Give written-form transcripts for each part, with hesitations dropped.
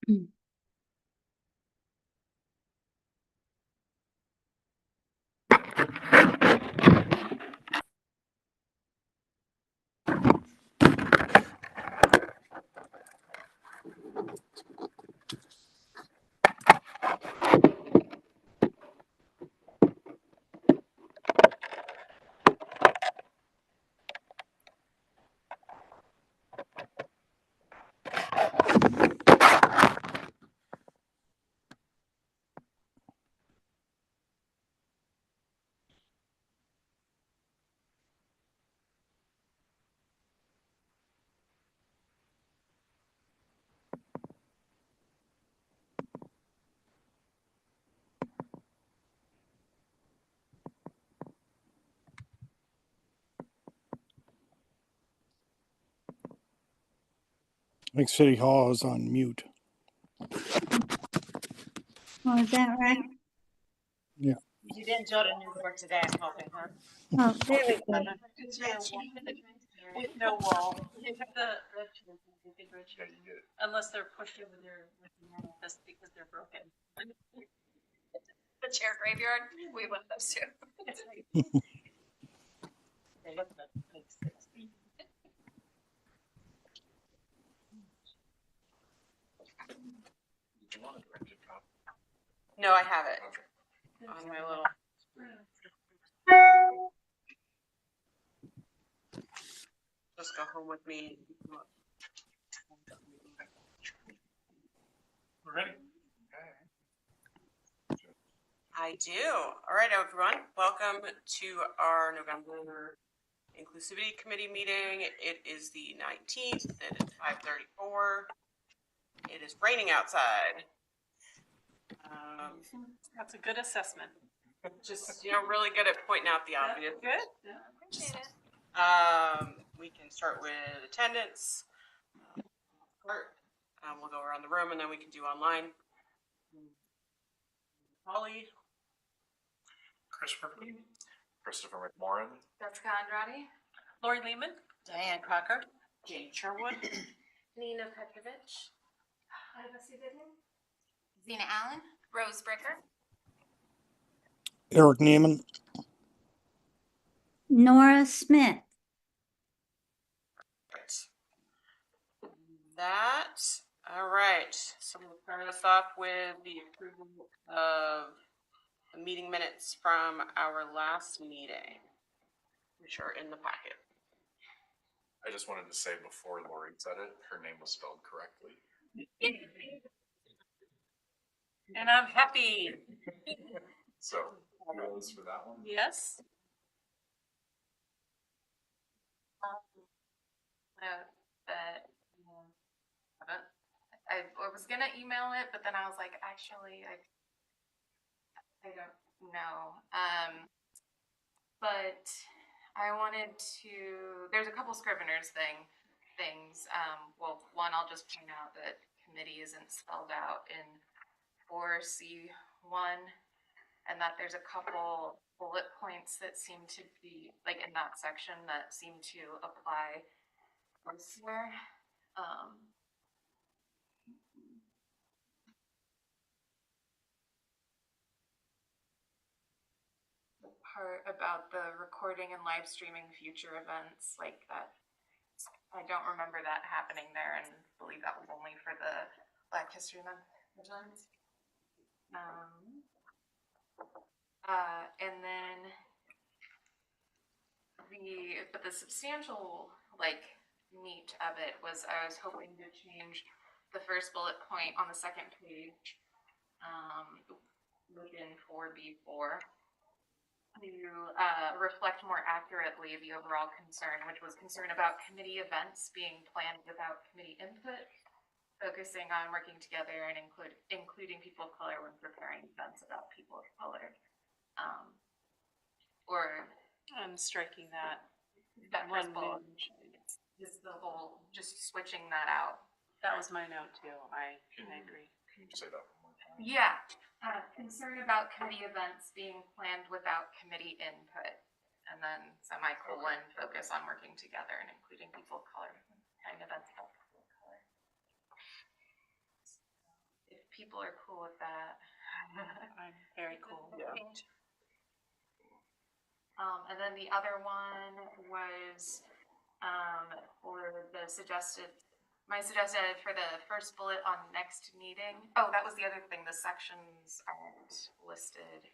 I think City Hall is on mute. Oh, is that right? Yeah. You didn't build a new door today, I'm hoping, huh? Oh, there we go. With no wall. Unless they're pushed over there with the manifest because they're broken. The chair graveyard, we went those too. They look like 6 feet. Did you want a directed copy? No, I have it Okay. on my little. Just go home with me. We're ready. I do. All right, everyone. Welcome to our November Inclusivity Committee meeting. It is the 19th. It is 5:34. It is raining outside. That's a good assessment. Just, really good at pointing out the obvious. Good. Yeah, appreciate it. We can start with attendance. We'll go around the room and then we can do online. Holly. Christopher McMorrin. Jessica Andrade. Lori Lehman. Diane Crocker. Jane Sherwood. Nina Petrovich. Zena Allen. Rose Bricker. Eric Niemann. Nora Smith. All right. So we'll start us off with the approval of the meeting minutes from our last meeting, which are in the packet. I just wanted to say before Lori said it, her name was spelled correctly. And I'm happy. So, kudos for that one. Yes. I was gonna email it, but then I was like, actually, I don't know. But I wanted to. There's a couple Scrivener's things. Well, one, I'll just point out that committee isn't spelled out in 4C1, and that there's a couple bullet points that seem to be like in that section that seem to apply elsewhere. The part about the recording and live streaming future events, like that, I don't remember that happening there, and believe that was only for the Black History Month events. And then the substantial meat of it was I was hoping to change the first bullet point on the second page within 4B4 to reflect more accurately the overall concern, which was concern about committee events being planned without committee input, focusing on working together and including people of color when preparing events about people of color. Or I'm striking that. First bullet. Just switching that out. That was my note too. I agree. Can you say that one more time? Yeah. Concern about committee events being planned without committee input. And then semicolon, focus on working together and including people of color when preparing events about people of color. people are cool with that. I'm very cool. Yeah. And then the other one was, for the my suggested for the first bullet on next meeting. Oh, that was the other thing, the sections aren't listed.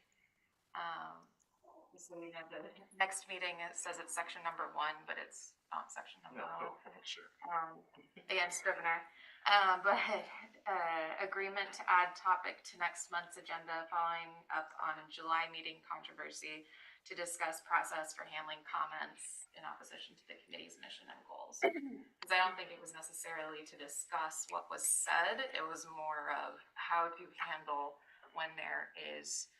So we have the next meeting, it says it's section number 1, but it's not section number 1. Sure. Again, Scrivener. But agreement to add topic to next month's agenda following up on a July meeting controversy to discuss process for handling comments in opposition to the committee's mission and goals. Because I don't think it was necessarily to discuss what was said, it was more of how to handle when there is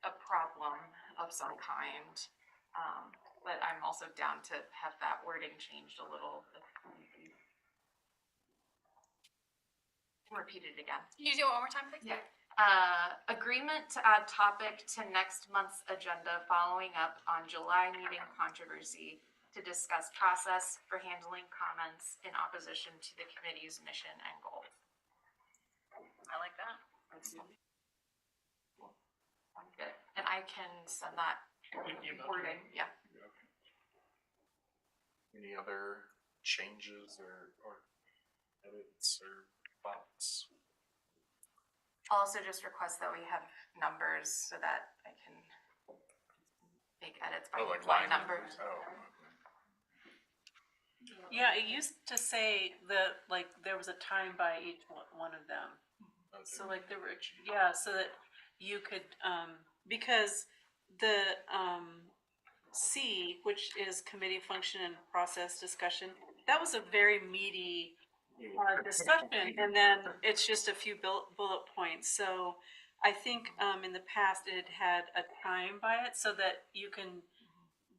a problem of some kind. But I'm also down to have that wording changed a little. Repeat it again. Can you do it one more time, please? Yeah. Agreement to add topic to next month's agenda following up on July meeting controversy to discuss process for handling comments in opposition to the committee's mission and goals. I like that. Sounds good. And I can send that wording, yeah. Any other changes or edits or thoughts? I'll also just request that we have numbers so that I can make edits by Oh, like line line numbers. Oh, Yeah, it used to say that, like, there was a time by each one of them. okay. So like there were, yeah, so that you could, because the, C, which is committee function and process discussion, that was a very meaty discussion, and then it's just a few bullet points. So I think in the past it had a time by it so that you can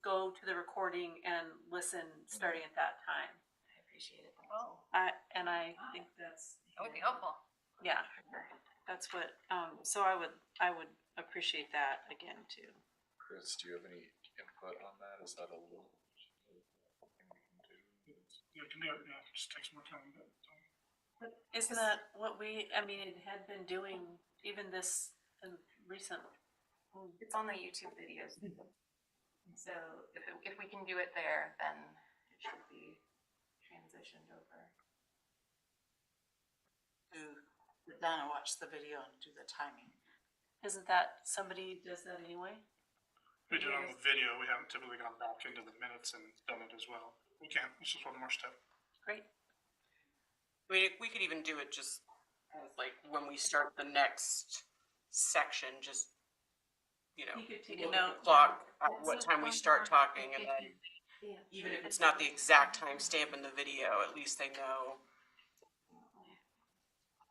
go to the recording and listen starting at that time. I appreciate it. Oh, I think that's, that would be helpful. yeah, that's what, so I would appreciate that again too. Chris, do you have any input on that? Is that a little something we can do? You can do it, yeah, it just takes more time, but. Isn't that what it had been doing even this recent? It's on the YouTube videos. So if we can do it there, then it should be transitioned over. Sit down and watch the video and do the timing. Isn't that, somebody does that anyway? We did it on the video, we haven't typically gone back into the minutes and done it as well. We can, it's just one more step. Great. I mean, we could even do it just as like when we start the next section, just, you know, You could take a look at note. the clock, at what time we start talking, and then even if it's not the exact time stamp in the video, at least they know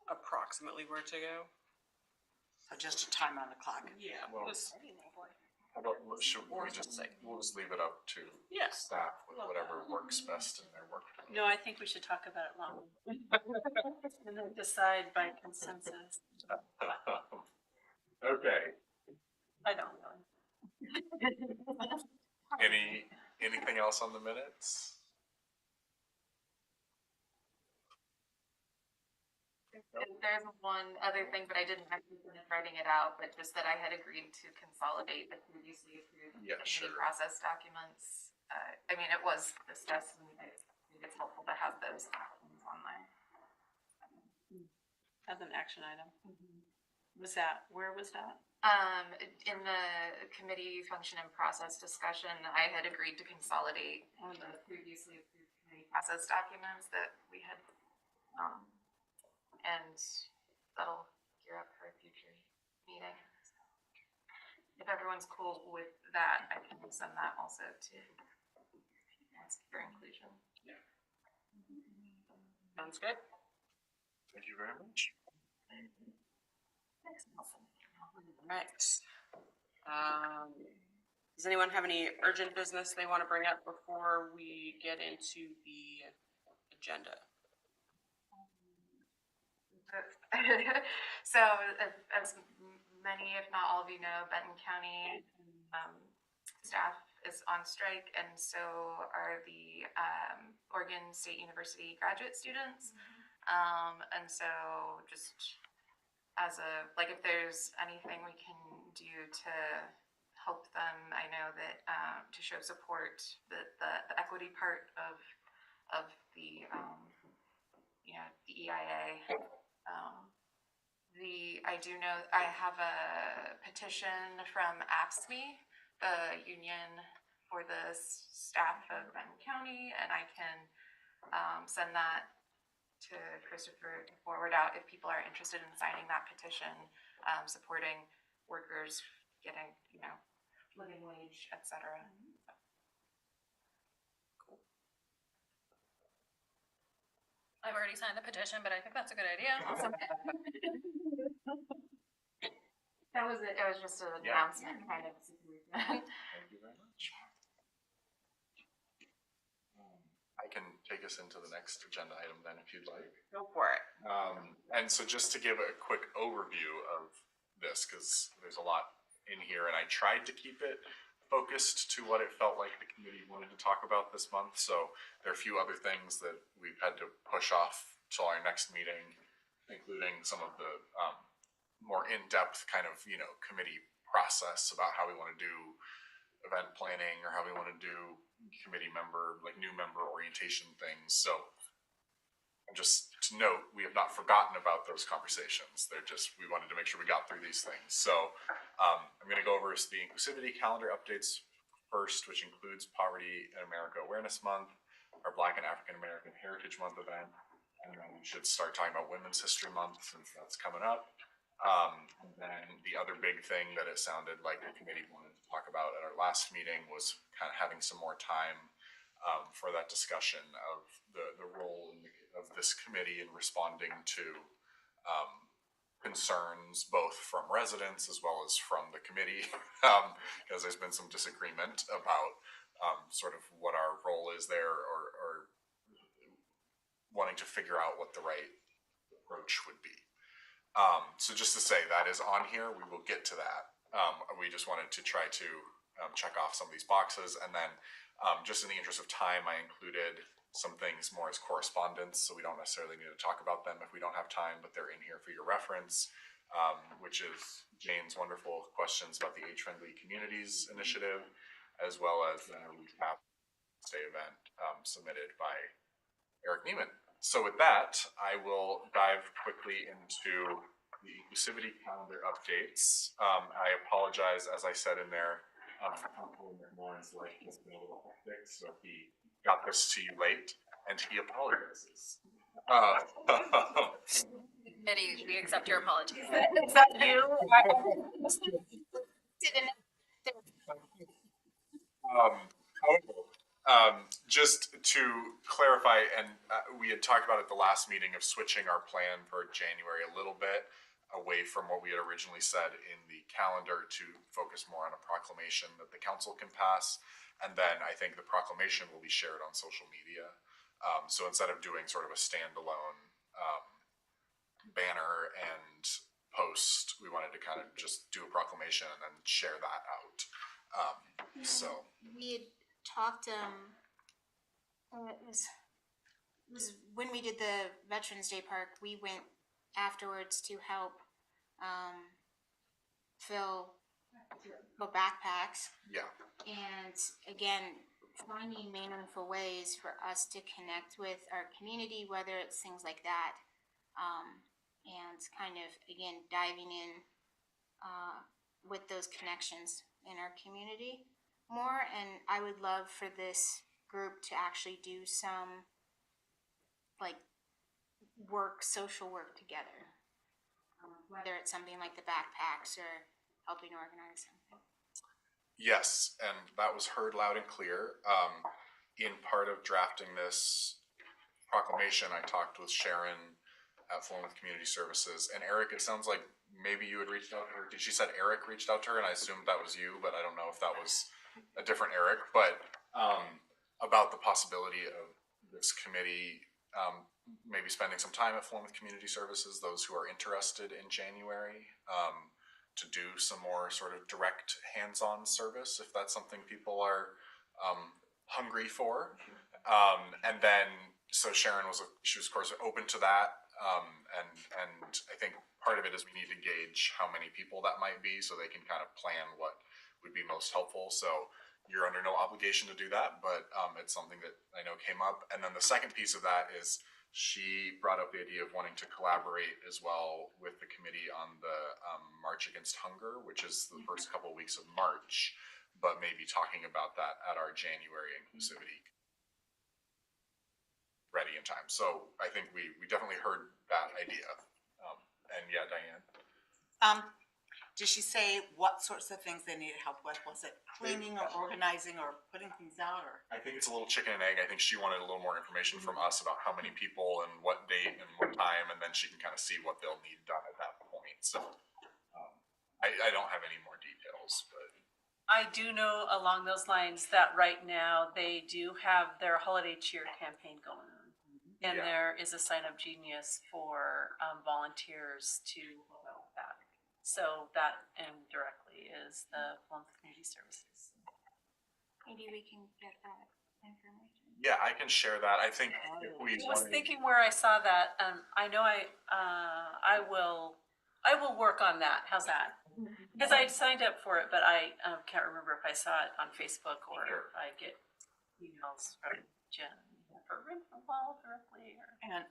approximately where to go. So just a time on the clock. Yeah. Well, Just, how about, should we just, we'll just leave it up to yes. staff with whatever works best in their work. No, I think we should talk about it long. And then decide by consensus. Okay, I don't know. anything else on the minutes? There's one other thing, but I didn't actually finish writing it out, but just that I had agreed to consolidate the previously approved Yeah, committee sure. process documents. I mean, it was discussed, and I think it's helpful to have those documents on there. As an action item. Was that, where was that? In the committee function and process discussion, I had agreed to consolidate on the previously approved committee process documents that we had, and that'll gear up for a future meeting. If everyone's cool with that, I can send that also to ask for inclusion. Sounds good. Thank you very much. Right. Does anyone have any urgent business they want to bring up before we get into the agenda? So as many, if not all of you know, Benton County staff is on strike, and so are the Oregon State University graduate students. And so just as a, like, if there's anything we can do to help them, I know that, to show support, the equity part of the, the EIA. I do know, I have a petition from AFSCME, the union for the staff of Benton County, and I can send that to Christopher to forward out if people are interested in signing that petition, supporting workers getting, living wage, et cetera. I've already signed the petition, but I think that's a good idea. That was it. It was just an Yeah. announcement kind of situation. Thank you very much. I can take us into the next agenda item then if you'd like. Go for it. And so just to give a quick overview of this, because there's a lot in here, and I tried to keep it focused to what it felt like the committee wanted to talk about this month. So there are a few other things that we've had to push off till our next meeting, including some of the more in-depth kind of, committee process about how we want to do event planning or how we want to do committee member, like new member orientation things. So just to note, we have not forgotten about those conversations. We wanted to make sure we got through these things. So I'm going to go over the Inclusivity calendar updates first, which includes Poverty in America Awareness Month, our Black and African American Heritage Month event, and then we should start talking about Women's History Month since that's coming up. And then the other big thing that it sounded like the committee wanted to talk about at our last meeting was kind of having some more time for that discussion of the role of this committee in responding to concerns both from residents as well as from the committee, because there's been some disagreement about sort of what our role is there, or wanting to figure out what the right approach would be. So just to say that is on here, we will get to that. We just wanted to try to check off some of these boxes, and then just in the interest of time, I included some things more as correspondence, so we don't necessarily need to talk about them if we don't have time, but they're in here for your reference, which is Jane's wonderful questions about the Age-Friendly Communities Initiative, as well as a recap day event submitted by Eric Niemann. So with that, I will dive quickly into the Inclusivity calendar updates. I apologize, as I said in there, Warren's life has been a little hectic, so he got this to you late, and he apologizes. Committee, we accept your apologies. Is that you? However, just to clarify, and we had talked about at the last meeting of switching our plan for January a little bit away from what we had originally said in the calendar to focus more on a proclamation that the council can pass. And then I think the proclamation will be shared on social media. So instead of doing sort of a standalone banner and post, we wanted to kind of just do a proclamation and then share that out. So we had talked, it was when we did the Veterans Day Park, we went afterwards to help fill backpacks. yeah. And again, finding meaningful ways for us to connect with our community, whether it's things like that, and kind of, again, diving in with those connections in our community more. And I would love for this group to actually do some social work together, whether it's something like the backpacks or helping organize something. Yes, and that was heard loud and clear. In part of drafting this proclamation, I talked with Sharon at Florence Community Services, and Eric, it sounds like maybe you had reached out to her. She said Eric reached out to her, and I assumed that was you, but I don't know if that was a different Eric. But about the possibility of this committee maybe spending some time at Florence Community Services, those who are interested in January, to do some more sort of direct hands-on service, if that's something people are hungry for. And then, so Sharon she was of course open to that. And I think part of it is we need to gauge how many people that might be so they can kind of plan what would be most helpful. So you're under no obligation to do that, but it's something that I know came up. And then the second piece of that is she brought up the idea of wanting to collaborate as well with the committee on the March Against Hunger, which is the first couple of weeks of March, but maybe talking about that at our January inclusivity ready in time. So I think we definitely heard that idea. And yeah, Diane. Did she say what sorts of things they needed help with? Was it cleaning or organizing or putting things out, or? I think it's a little chicken and egg. I think she wanted a little more information from us about how many people and what date and what time, and then she can kind of see what they'll need done at that point. So I don't have any more details, but. I do know along those lines that right now they do have their holiday cheer campaign going on. And Yeah. there is a sign up genius for volunteers to help out with that. So that indirectly is the Plum Community Services. Maybe we can get that information. Yeah, I can share that. I think if we I was wanted- thinking where I saw that, I know I will work on that. How's that? Because I signed up for it, but I can't remember if I saw it on Facebook or Sure. if I get emails from Jen involved directly. And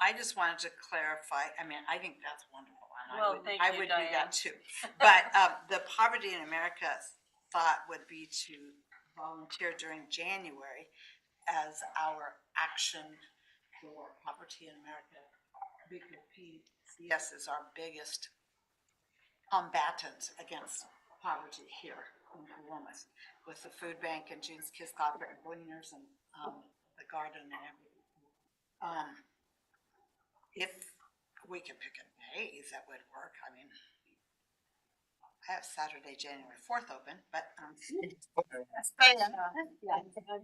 I just wanted to clarify, I mean, I think that's wonderful. And Well, thank I you, would do Diane. that too. But the Poverty in America thought would be to volunteer during January as our action for Poverty in America. Because PCS is our biggest combatant against poverty here in Columbus, with the food bank and Jean's Kiss Copper and Gleaners and the garden and everything. If we could pick a day that would work, I mean, I have Saturday, January 4th open, but I'm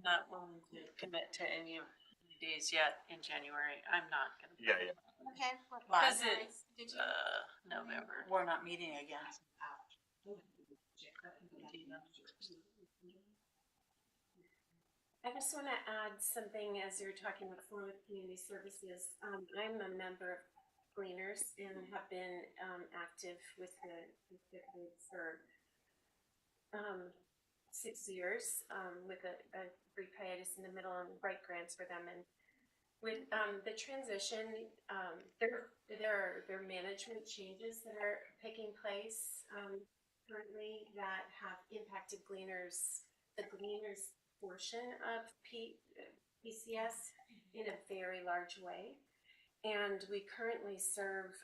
not willing to commit to any of the days yet in January. I'm not gonna. Yeah. Okay. What Because did it's you? November. we're not meeting again. I just want to add something as you're talking before with community services. I'm a member of Gleaners and have been active with the group for 6 years with a brief hiatus in the middle and write grants for them. And with the transition, there are management changes that are taking place currently that have impacted Gleaners, the Gleaners portion of PCS in a very large way. And we currently serve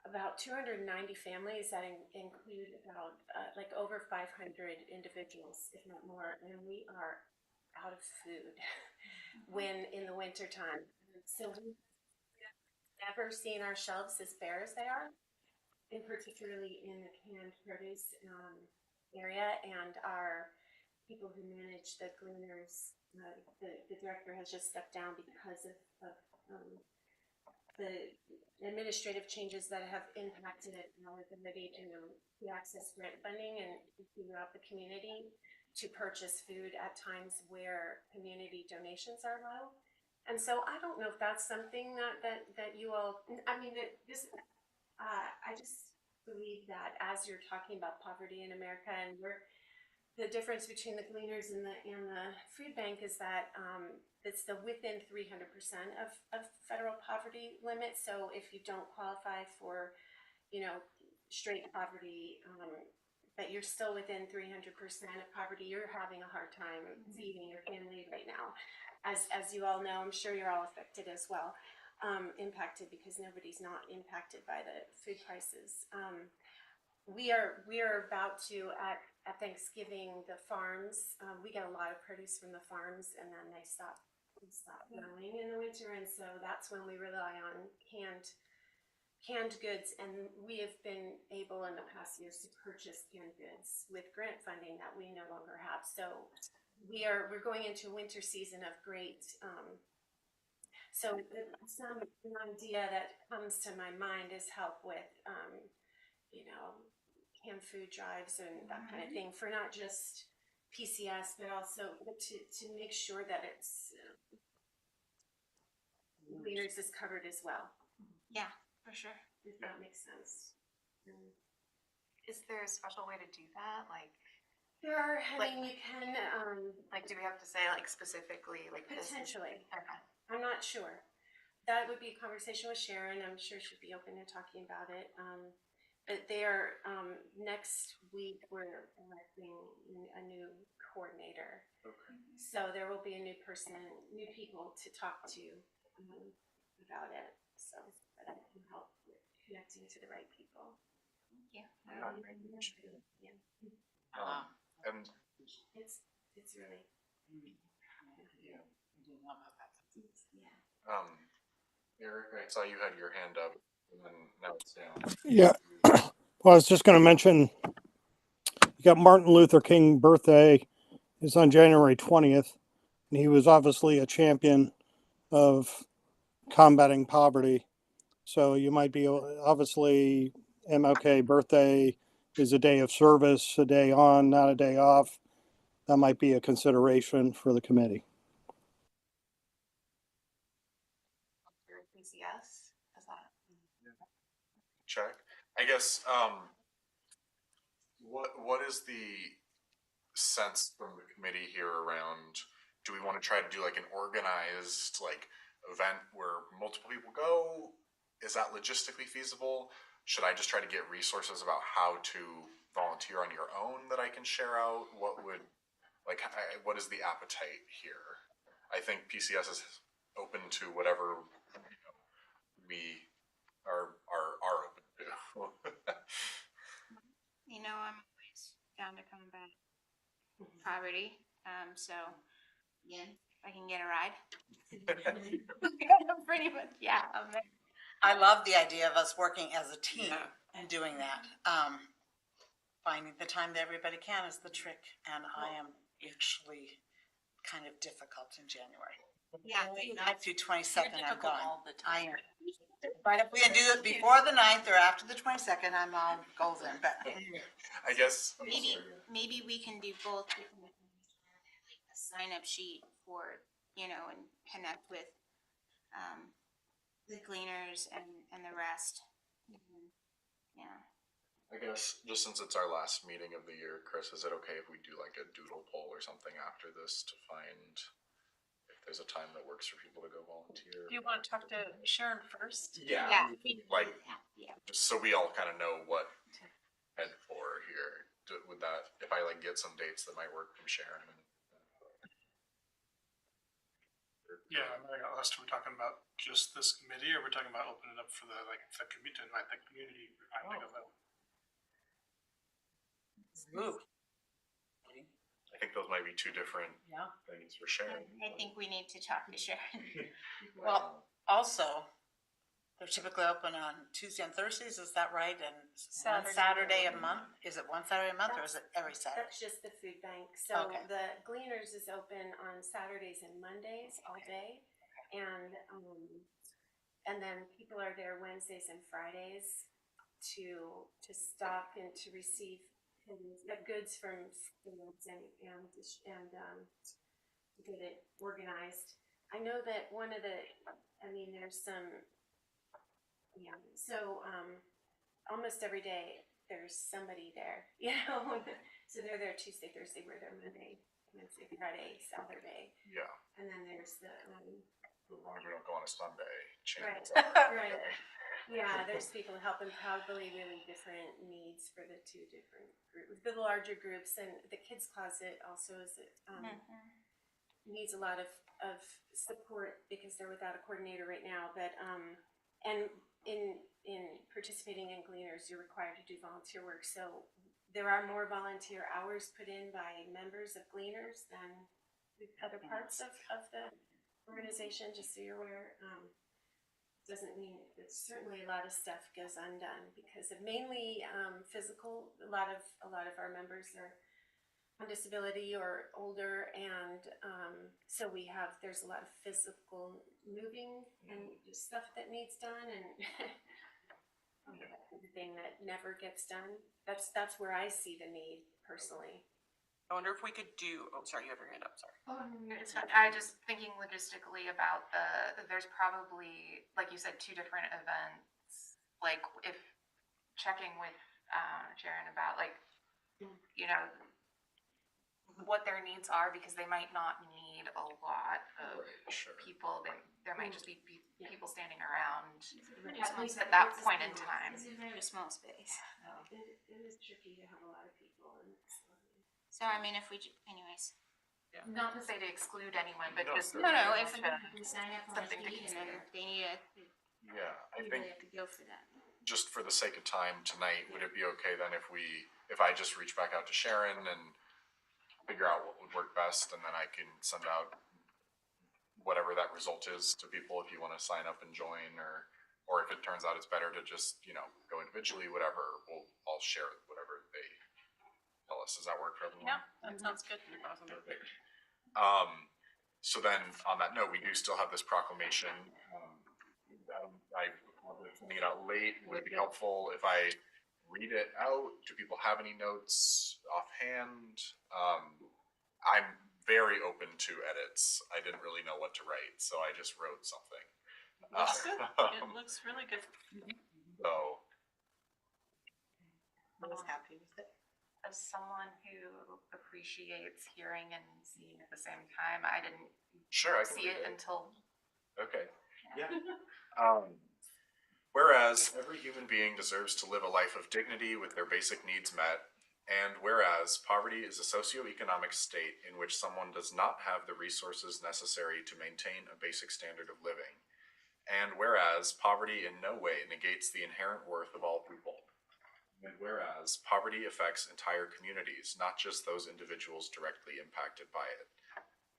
about 290 families that include about like over 500 individuals, if not more. And we are out of food when in the winter time. So we've never seen our shelves as bare as they are, and particularly in the canned produce area. And our people who manage the Gleaners, the director has just stepped down because of the administrative changes that have impacted our ability to access grant funding and throughout the community to purchase food at times where community donations are low. And so I don't know if that's something that you all, I mean, I just believe that as you're talking about poverty in America, and the difference between the Gleaners and the food bank is that it's the within 300% of federal poverty limit. So if you don't qualify for, straight poverty, but you're still within 300% of poverty, you're having a hard time feeding your family right now. As you all know, I'm sure you're all affected as well, impacted because nobody's not impacted by the food prices. We are about to at Thanksgiving, the farms, we get a lot of produce from the farms, and then they stop growing in the winter, and so that's when we rely on canned goods. And we have been able in the past years to purchase canned goods with grant funding that we no longer have. So we're going into a winter season of great. So some idea that comes to my mind is help with canned food drives and that kind of thing for not just PCS, but also to make sure that it's, Gleaners is covered as well, Yeah, for sure. if that makes sense. Is there a special way to do that? Like, There are, I mean, you can, do we have to say like specifically like this is- potentially, Okay. I'm not sure. That would be a conversation with Sharon, I'm sure she'd be open to talking about it. But they are, next week, we're electing a new coordinator. Okay. So there will be a new person, new people to talk to about it, so that I can help with connecting to the right people. Thank you. Yeah. And It's really, Eric, I saw you had your hand up, and then now it's down. Yeah. Well, I was just going to mention, you got Martin Luther King birthday is on January 20th, and he was obviously a champion of combating poverty. So you might be, obviously, MLK birthday is a day of service, a day on, not a day off. That might be a consideration for the committee. Your PCS, is that? Check. I guess, what is the sense from the committee here around, do we want to try to do like an organized like event where multiple people go? Is that logistically feasible? Should I just try to get resources about how to volunteer on your own that I can share out? What is the appetite here? I think PCS is open to whatever we are open to. I'm always down to come back. Poverty. So again, if I can get a ride. Pretty much, yeah. I love the idea of us working as a team and doing that. Finding the time that everybody can is the trick, and I am actually kind of difficult in January. Yeah. 9th through 22nd, I'm difficult gone. all the I time. am. But if we can do it before the 9th or after the 22nd, I'm all golden, but. I guess. Maybe we can do both. Like a sign up sheet for, and connect with, the Gleaners and the rest. Yeah. I guess just since it's our last meeting of the year, Chris, is it okay if we do like a doodle poll or something after this to find if there's a time that works for people to go volunteer? Do you want to talk to Sharon first? Yeah. Like, just so we all kind of know what to head for here. Would that, if I like get some dates that might work from Sharon? Yeah, I mean, I got lost. We're talking about just this committee, or we're talking about opening it up for the committee to invite the community. I think of that. Move. I think those might be two different things for Sharon. I think we need to talk to Sharon. Well, also, they're typically open on Tuesday and Thursdays, is that right? And one Saturday a month? Is it one Saturday a month or is it every Saturday? That's just the food bank. So Okay. the Gleaners is open on Saturdays and Mondays all day. And then people are there Wednesdays and Fridays to stock and to receive goods from schools and get it organized. I know that there's some, so almost every day there's somebody there, so they're there Tuesday, Thursday, we're there Monday, Wednesday, Friday, Saturday. Yeah. And then there's the, As long as we don't go on a Sunday. right, right. Yeah, there's people helping probably really different needs for the two different groups, the larger groups, and the kids closet also is needs a lot of support because they're without a coordinator right now. But and in participating in Gleaners, you're required to do volunteer work. So there are more volunteer hours put in by members of Gleaners than the other parts of the organization. Just so you're aware. Doesn't mean that certainly a lot of stuff goes undone because of mainly physical. A lot of our members are on disability or older, and so there's a lot of physical moving and stuff that needs done, and the thing that never gets done. That's where I see the need personally. I wonder if we could do, oh, sorry, you have your hand up, sorry. It's fine. I just thinking logistically about there's probably, like you said, 2 different events. Like if checking with Sharon about like, you know, what their needs are, because they might not need a lot of Sure. people. There might just be people standing around At least at that point in time. It's a very small space. It is tricky to have a lot of people and it's. So I mean, if we, anyways. Not to say to exclude anyone, but No, just. No, if we sign up for Something to feed and then consider. if they need it, Yeah, I we think really have to go for that. just for the sake of time tonight, would it be okay then if I just reach back out to Sharon and figure out what would work best, and then I can send out whatever that result is to people if you want to sign up and join, or if it turns out it's better to just, go individually, whatever, I'll share whatever they tell us. Does that work for everyone? Yeah, that sounds good. So then, on that note, we do still have this proclamation. I sending it out late. Would it be helpful if I read it out? Do people have any notes offhand? I'm very open to edits. I didn't really know what to write, so I just wrote something. Looks good. It looks really good. So, I was happy with it. As someone who appreciates hearing and seeing at the same time, I didn't sure, I can see read it until. Okay. Yeah. Whereas every human being deserves to live a life of dignity with their basic needs met, and whereas poverty is a socioeconomic state in which someone does not have the resources necessary to maintain a basic standard of living, and whereas poverty in no way negates the inherent worth of all people, and whereas poverty affects entire communities, not just those individuals directly impacted by it.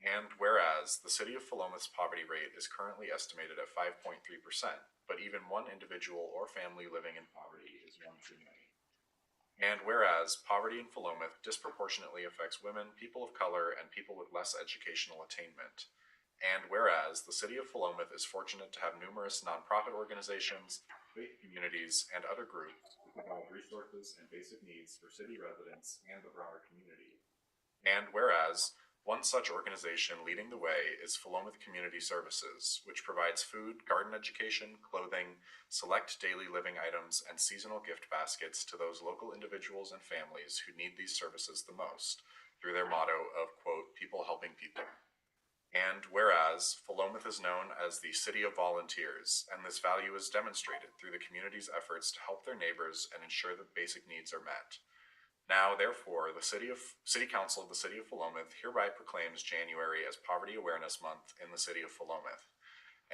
And whereas the city of Philomath's poverty rate is currently estimated at 5.3%, but even one individual or family living in poverty is one too many. And whereas poverty in Philomath disproportionately affects women, people of color, and people with less educational attainment. And whereas the city of Philomath is fortunate to have numerous nonprofit organizations, faith communities, and other groups who provide resources and basic needs for city residents and the broader community. And whereas one such organization leading the way is Philomath Community Services, which provides food, garden education, clothing, select daily living items, and seasonal gift baskets to those local individuals and families who need these services the most, through their motto of, quote, people helping people. And whereas Philomath is known as the City of Volunteers, and this value is demonstrated through the community's efforts to help their neighbors and ensure that basic needs are met. Now, therefore, the City Council of the City of Philomath hereby proclaims January as Poverty Awareness Month in the City of Philomath.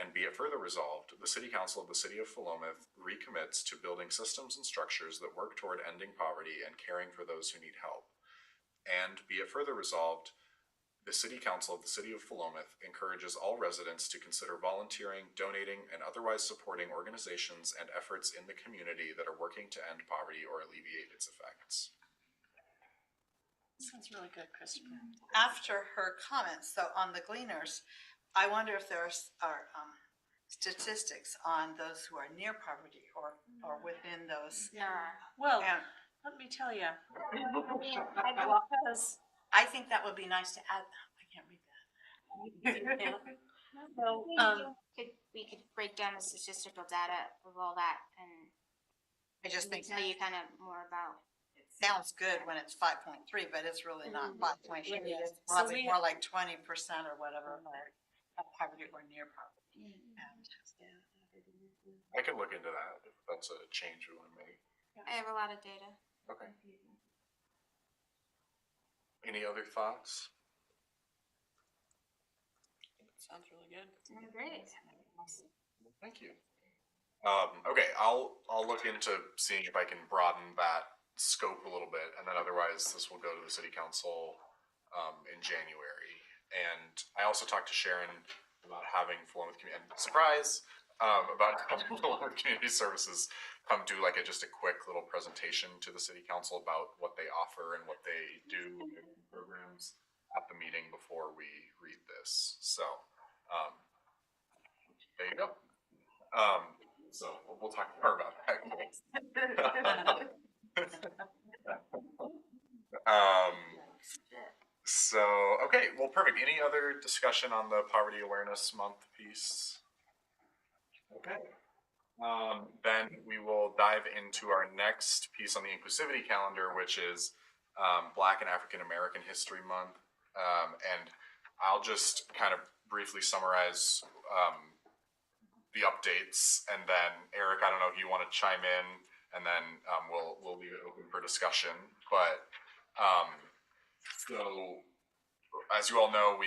And be it further resolved, the City Council of the City of Philomath recommits to building systems and structures that work toward ending poverty and caring for those who need help. And be it further resolved, the City Council of the City of Philomath encourages all residents to consider volunteering, donating, and otherwise supporting organizations and efforts in the community that are working to end poverty or alleviate its effects. Sounds really good, Christopher. After her comments, so on the Gleaners, I wonder if there are statistics on those who are near poverty or within those. Yeah. Well, And let me tell you. I think that would be nice to add. I can't read that. So, We could break down the statistical data of all that and I just think tell you kind of more about. it sounds good when it's 5.3, but it's really not 5.3. It's So probably we- more like 20% or whatever of poverty or near poverty. And I can look into that if that's a change we want to make. I have a lot of data. Okay. Any other thoughts? Sounds really good. Great. Thank you. Okay, I'll look into seeing if I can broaden that scope a little bit, and then otherwise this will go to the City Council in January. And I also talked to Sharon about having Philomath Community, and surprise, about having Philomath Community Services come do like just a quick little presentation to the City Council about what they offer and what they do in programs at the meeting before we read this. So, there you go. So we'll talk more about that. Okay, well, perfect. Any other discussion on the Poverty Awareness Month piece? Okay. Then we will dive into our next piece on the inclusivity calendar, which is Black and African American History Month. And I'll just kind of briefly summarize the updates, and then Eric, I don't know if you want to chime in, and then we'll leave it open for discussion. But so, as you all know, we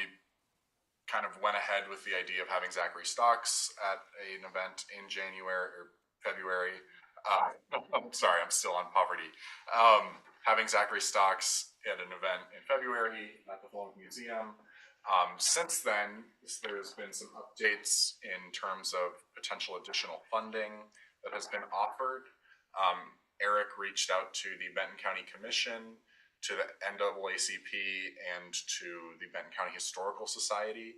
kind of went ahead with the idea of having Zachary Stocks at an event in January or February. I'm sorry, I'm still on poverty. Having Zachary Stocks at an event in February at the Fulham Museum. Since then, there's been some updates in terms of potential additional funding that has been offered. Eric reached out to the Benton County Commission, to the NAACP, and to the Benton County Historical Society.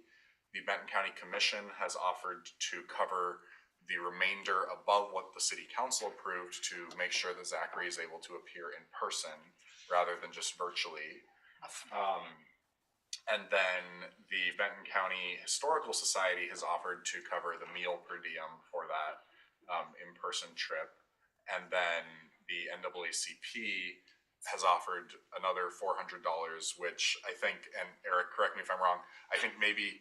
The Benton County Commission has offered to cover the remainder above what the City Council approved to make sure that Zachary is able to appear in person rather than just virtually. And then the Benton County Historical Society has offered to cover the meal per diem for that in-person trip. And then the NAACP has offered another $400, which I think, and Eric, correct me if I'm wrong, I think maybe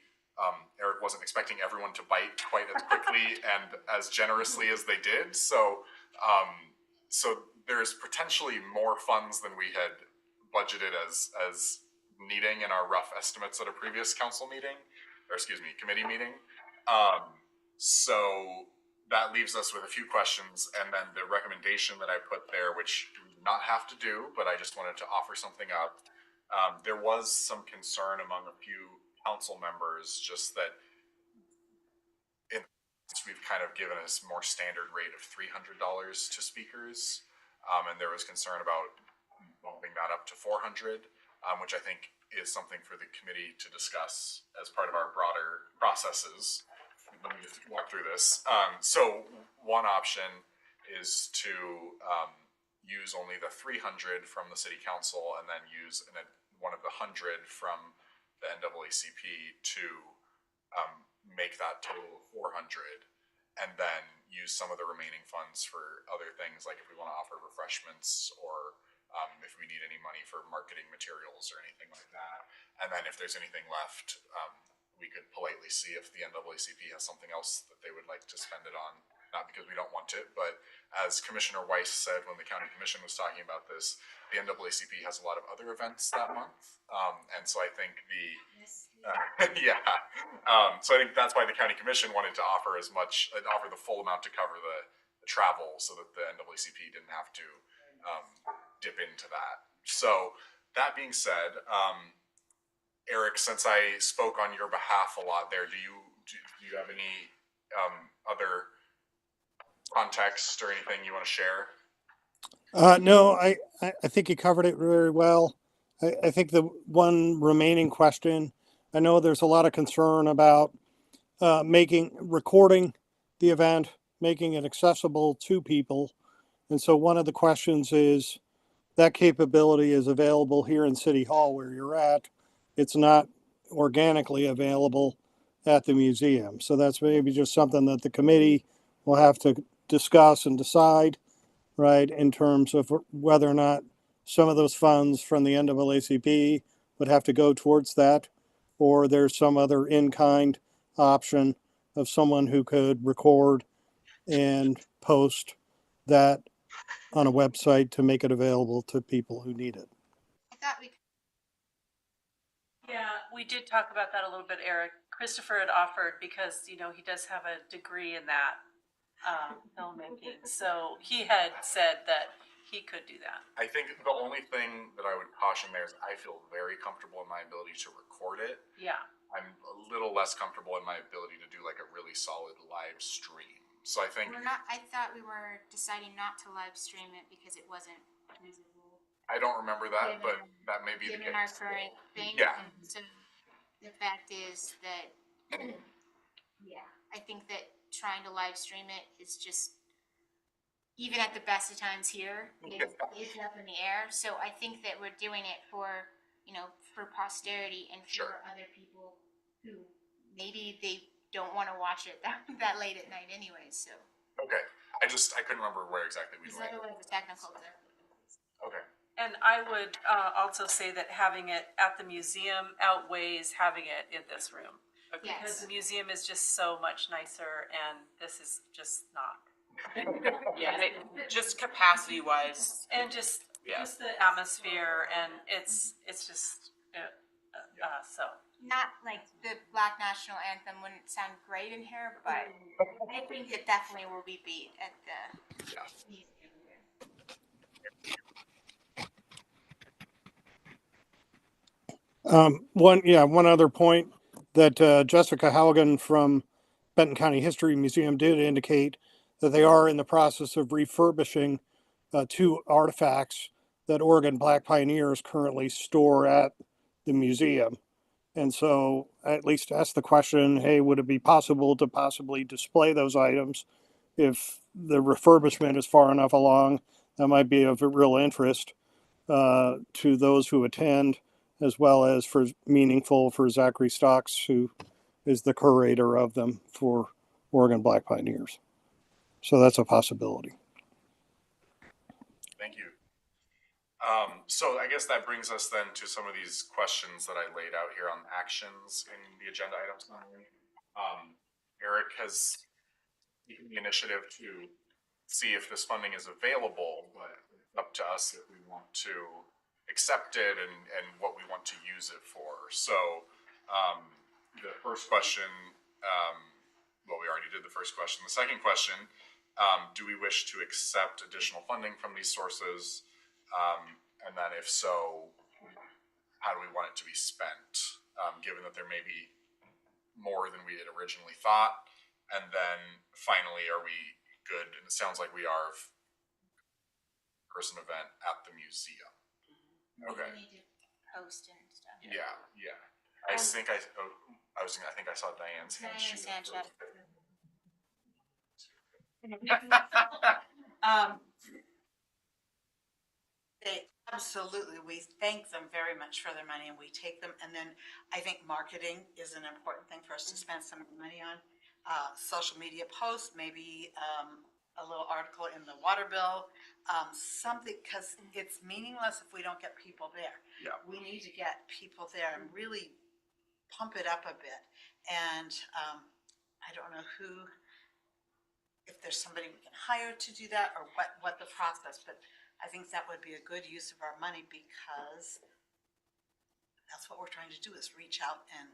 Eric wasn't expecting everyone to bite quite as quickly and as generously as they did. So, so there's potentially more funds than we had budgeted as needing in our rough estimates at a previous council meeting, or excuse me, committee meeting. So that leaves us with a few questions, and then the recommendation that I put there, which we do not have to do, but I just wanted to offer something up. There was some concern among a few council members just that we've kind of given a more standard rate of $300 to speakers, and there was concern about bumping that up to $400, which I think is something for the committee to discuss as part of our broader processes. Let me just walk through this. So one option is to use only the 300 from the City Council, and then use one of the 100 from the NAACP to make that total of 400, and then use some of the remaining funds for other things, like if we want to offer refreshments, or if we need any money for marketing materials or anything like that. And then if there's anything left, we could politely see if the NAACP has something else that they would like to spend it on. Not because we don't want it, but as Commissioner Weiss said when the County Commission was talking about this, the NAACP has a lot of other events that month. And so I think so I think that's why the County Commission wanted to offer offer the full amount to cover the travel, so that the NAACP didn't have to dip into that. So that being said, Eric, since I spoke on your behalf a lot there, do you have any other context or anything you want to share? No, I think you covered it very well. I think the one remaining question, I know there's a lot of concern about recording the event, making it accessible to people. And so one of the questions is, that capability is available here in City Hall where you're at. It's not organically available at the museum. So that's maybe just something that the committee will have to discuss and decide, right, in terms of whether or not some of those funds from the NAACP would have to go towards that, or there's some other in-kind option of someone who could record and post that on a website to make it available to people who need it. I thought we Yeah, we did talk about that a little bit, Eric. Christopher had offered, because, you know, he does have a degree in that, filmmaking. So he had said that he could do that. I think the only thing that I would caution there is I feel very comfortable in my ability to record it. Yeah. I'm a little less comfortable in my ability to do like a really solid live stream. So I think I thought we were deciding not to live stream it because it wasn't usable. I don't remember that, but that may be the Given our case. current thing. Yeah. So the fact is that, yeah, I think that trying to live stream it is just, even at the best of times here, it's up in the air. So I think that we're doing it for you know, for posterity and for Sure. other people who maybe they don't want to watch it that late at night anyway, so. Okay, I couldn't remember where exactly we It's landed. otherwise a technical term. Okay, And I would also say that having it at the museum outweighs having it in this room. Because the museum is just so much nicer and this is just not. Yeah, and just capacity wise. And just Yeah. the atmosphere and it's just, so. Not like the Black National Anthem wouldn't sound great in here, but I think it definitely will be beat at the Yeah. museum here. One other point that Jessica Halligan from Benton County History Museum did indicate that they are in the process of refurbishing two artifacts that Oregon Black Pioneers currently store at the museum. And so at least ask the question, hey, would it be possible to possibly display those items if the refurbishment is far enough along? That might be of real interest to those who attend, as well as meaningful for Zachary Stocks, who is the curator of them for Oregon Black Pioneers. So that's a possibility. thank you. So I guess that brings us then to some of these questions that I laid out here on actions in the agenda items. Eric has taken the initiative to see if this funding is available, but it's up to us if we want to accept it and what we want to use it for. So the first question, well, we already did the first question. The second question, do we wish to accept additional funding from these sources? And then if so, how do we want it to be spent, given that there may be more than we had originally thought? And then finally, are we good? And it sounds like we are, person event at the museum. Okay. We need to post and stuff. Yeah. I think I saw Diane's hand. Diane's hand shoot up shot. They absolutely, we thank them very much for their money and we take them. And then I think marketing is an important thing for us to spend some money on. Social media posts, maybe a little article in the water bill, something, because it's meaningless if we don't get people there. Yeah. We need to get people there and really pump it up a bit. And I don't know if there's somebody we can hire to do that or what the process, but I think that would be a good use of our money because that's what we're trying to do is reach out and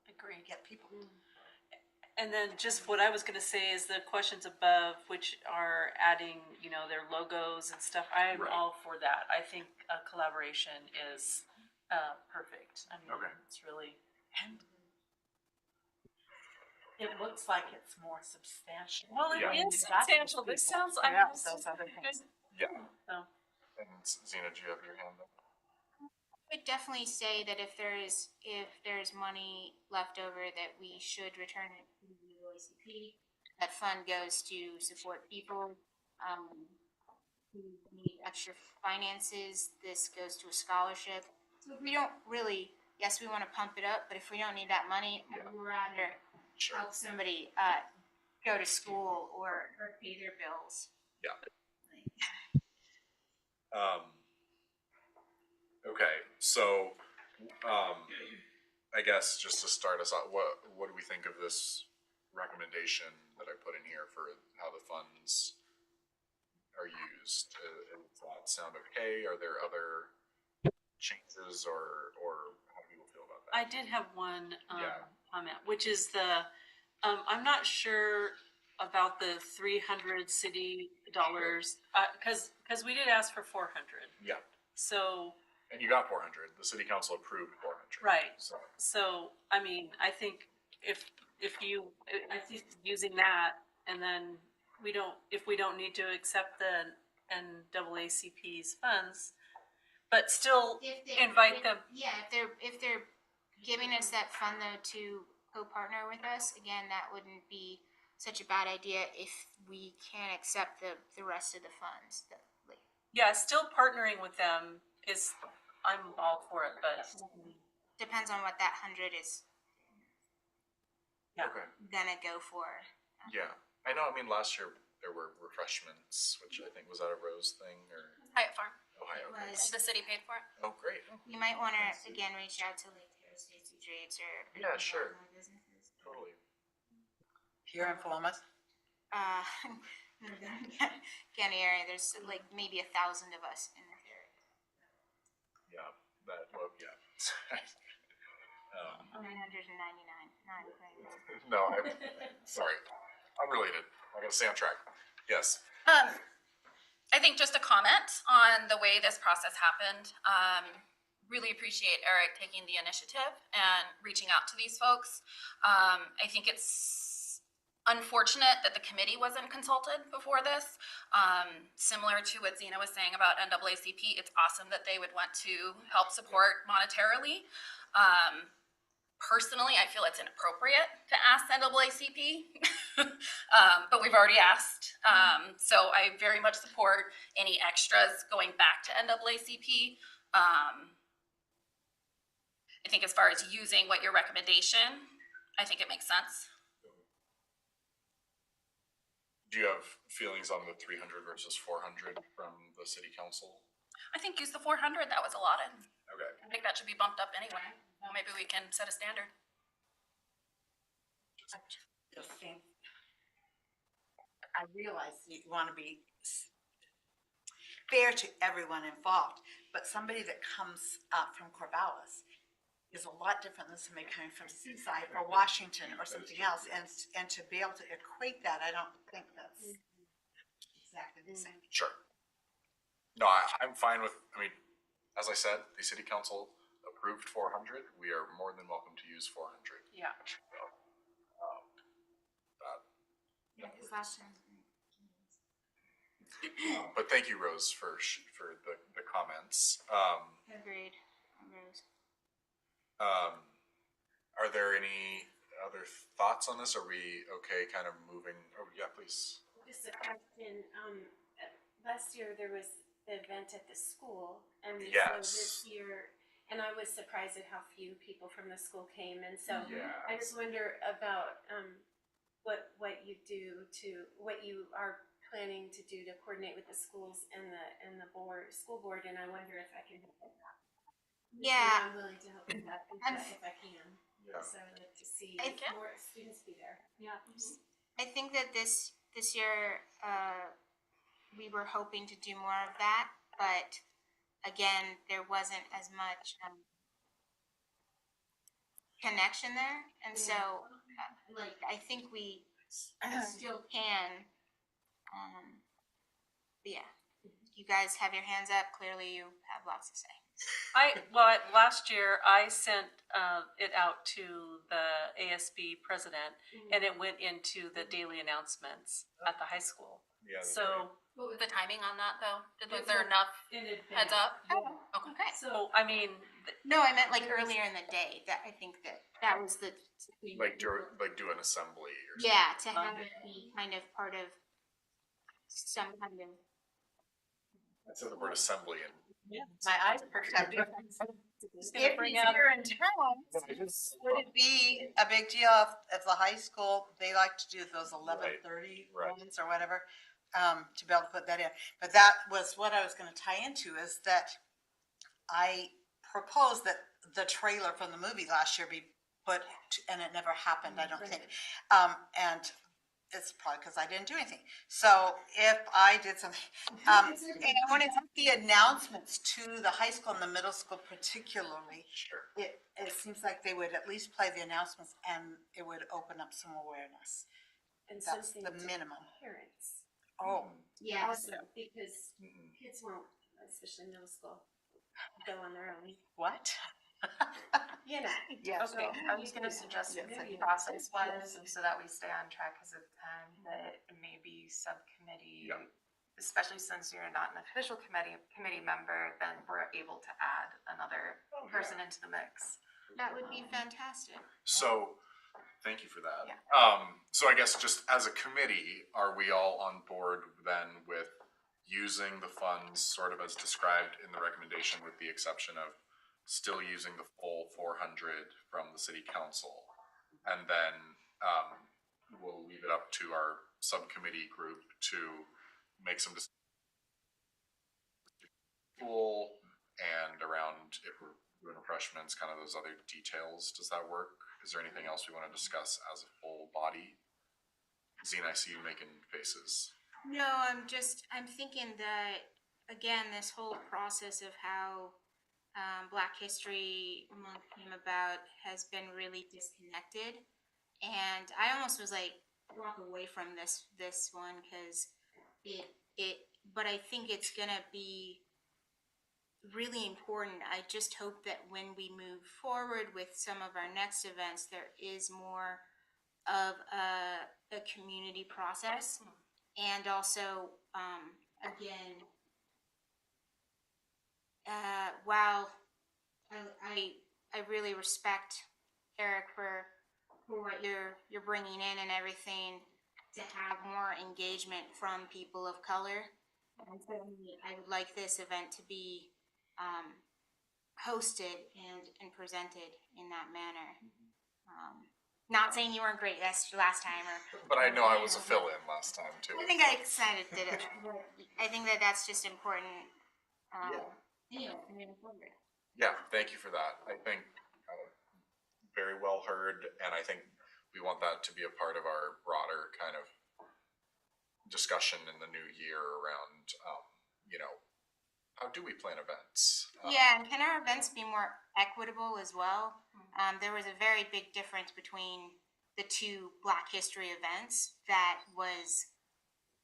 Agree. get people. And then just what I was gonna say is the questions above, which are adding, their logos and stuff, I am Right. all for that. I think a collaboration is perfect. I mean, Okay. it's really. And it looks like it's more substantial. Well, it Yeah. is substantial. This sounds, I Yeah, mean, those other things. Yeah. So. And Zena, do you have your hand up? I would definitely say that if there's money left over, that we should return it to the OACP. That fund goes to support people who need extra finances. This goes to a scholarship. So if we don't really, yes, we want to pump it up, but if we don't need that money, I would rather Sure. help somebody go to school or pay their bills. Yeah. Okay, so I guess just to start us out, what do we think of this recommendation that I put in here for how the funds are used? Does that sound okay? Are there other changes or how do people feel about that? I did have one Yeah. comment, which is I'm not sure about the 300 city dollars, because we did ask for 400. Yeah. So. And you got 400. The city council approved 400. Right. So I mean, I think I think using that, and then if we don't need to accept the NAACP's funds, but still invite them. Yeah, if they're giving us that fund though to co-partner with us, again, that wouldn't be such a bad idea if we can accept the rest of the funds. Yeah, still partnering with them I'm all for it, but Depends on what that 100 is Yeah. Okay. gonna go for. Yeah, I know. I mean, last year there were refreshments, which I think was that a Rose thing or Hyatt Farm. Ohio. Okay. Was, The city paid for it. Oh, great. you might wanna, again, reach out to like Stacy Trades or. Yeah, sure. other businesses. Totally. Here in Columbus? Uh, county area, there's like maybe 1,000 of us in this area. Yeah. That. Well, yeah. 999, not quite. No, I'm sorry. Unrelated. I gotta stay on track. Yes. I think just a comment on the way this process happened. Really appreciate Eric taking the initiative and reaching out to these folks. I think it's unfortunate that the committee wasn't consulted before this. Similar to what Zena was saying about NAACP, it's awesome that they would want to help support monetarily. Personally, I feel it's inappropriate to ask NAACP, but we've already asked. So I very much support any extras going back to NAACP. I think as far as using what your recommendation, I think it makes sense. Do you have feelings on the 300 versus 400 from the city council? I think use the 400 that was allotted. Okay. I think that should be bumped up anyway. Well, maybe we can set a standard. Just think, I realize you want to be fair to everyone involved, but somebody that comes up from Corvallis is a lot different than somebody coming from Seaside or Washington or something else, and to be able to equate that, I don't think that's exactly the same. Sure. No, I'm fine with, I mean, as I said, the city council approved 400. We are more than welcome to use 400. Yeah. So, Yeah, 'cause last time. but thank you, Rose, for the comments. Agreed. Rose. Are there any other thoughts on this? Are we okay kind of moving? Oh, yeah, please. Just a question, last year there was the event at the school, and so Yes. this year, and I was surprised at how few people from the school came, and so Yeah. I just wonder about, what you do to, what you are planning to do to coordinate with the schools and the school board, and I wonder if I can help with that. Yeah. I'm willing to help with that if I can. Yeah. So I'd like to see I can. more students be there. Yeah. I think that this year, we were hoping to do more of that, but again, there wasn't as much connection there, and so, like, I think we still can. But yeah, you guys have your hands up. Clearly, you have lots to say. Last year I sent it out to the ASB president, and it went into the daily announcements at the high school. Yeah. So, What was the timing on that though? Was there enough heads up? Oh, okay. so I mean, No, I meant like earlier in the day. That I think that was the. like do an assembly or something. Yeah, to have it be kind of part of some kind of. I said the word assembly and My eyes perked up. If gonna bring out you're in town, would it be a big deal if the high school, they like to do those 11:30 Right. ones or whatever, to be able to put that in? But that was what I was gonna tie into, is that I proposed that the trailer from the movie last year be put, and it never happened, I don't think. And it's probably because I didn't do anything. So if I did something, and I wanted to the announcements to the high school and the middle school particularly, sure. it seems like they would at least play the announcements, and it would open up some awareness. And That's something the to minimum. parents. Oh, Yeah. Also, because Mm-mm. kids won't, especially middle school, go on their own. what? You know. Yes. Okay, I was gonna suggest Yes, I do. process-wise, and so that we stay on track as of time, that maybe subcommittee, Yeah. especially since you're not an official committee member, then we're able to add another person into the mix. That would be fantastic. So, thank you for that. Yeah. So I guess just as a committee, are we all on board then with using the funds sort of as described in the recommendation, with the exception of still using the full 400 from the city council. And then we'll leave it up to our subcommittee group to make some pool and around if we're doing refreshments, kind of those other details. Does that work? Is there anything else we want to discuss as a full body? Zine, I see you making faces. No, I'm thinking that, again, this whole process of how Black History Month came about has been really disconnected. And I almost was like, walk away from this one because but I think it's gonna be really important. I just hope that when we move forward with some of our next events, there is more of a community process. And also, again, while I really respect Eric for what you're bringing in and everything, to have more engagement from people of color. And certainly, I would like this event to be hosted and presented in that manner. Not saying you weren't great last time, But I know I was a fill-in last time too. I think I excited did it. But I think that's just important. Moving forward. Yeah, thank you for that. I think very well heard, and I think we want that to be a part of our broader kind of discussion in the new year around, how do we plan events? Yeah, and can our events be more equitable as well? There was a very big difference between the two Black History events that was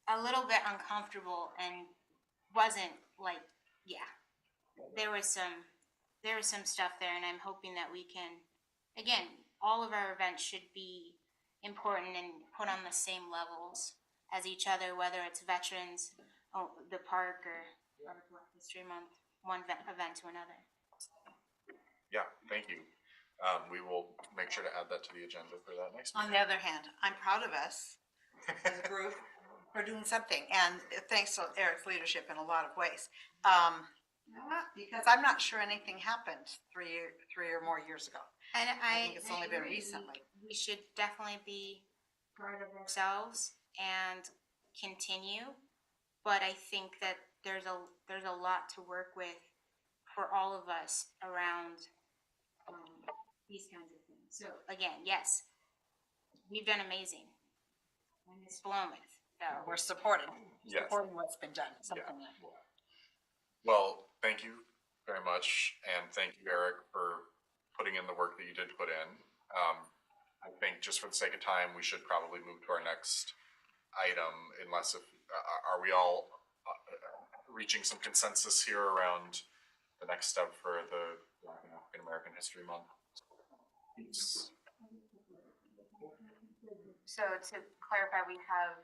a little bit uncomfortable and wasn't like, there was some stuff there, and I'm hoping that we can, again, all of our events should be important and put on the same levels as each other, whether it's veterans, the park, or Black History Month, one event to another. Yeah, thank you. We will make sure to add that to the agenda for that next On meeting. the other hand, I'm proud of us as a group for doing something, and thanks to Eric's leadership in a lot of ways. Because I'm not sure anything happened three or more years ago. And I think it's only been agree. recently. We should definitely be proud of ourselves and continue, but I think that there's a lot to work with for all of us around these kinds of things. So again, yes, we've done amazing. And it's blown with. So We're supporting Yes. what's been done, something Yeah. like that. Well, thank you very much, and thank you, Eric, for putting in the work that you did put in. I think just for the sake of time, we should probably move to our next item, unless are we all reaching some consensus here around the next step for the Black and African American History Month? So to clarify, we have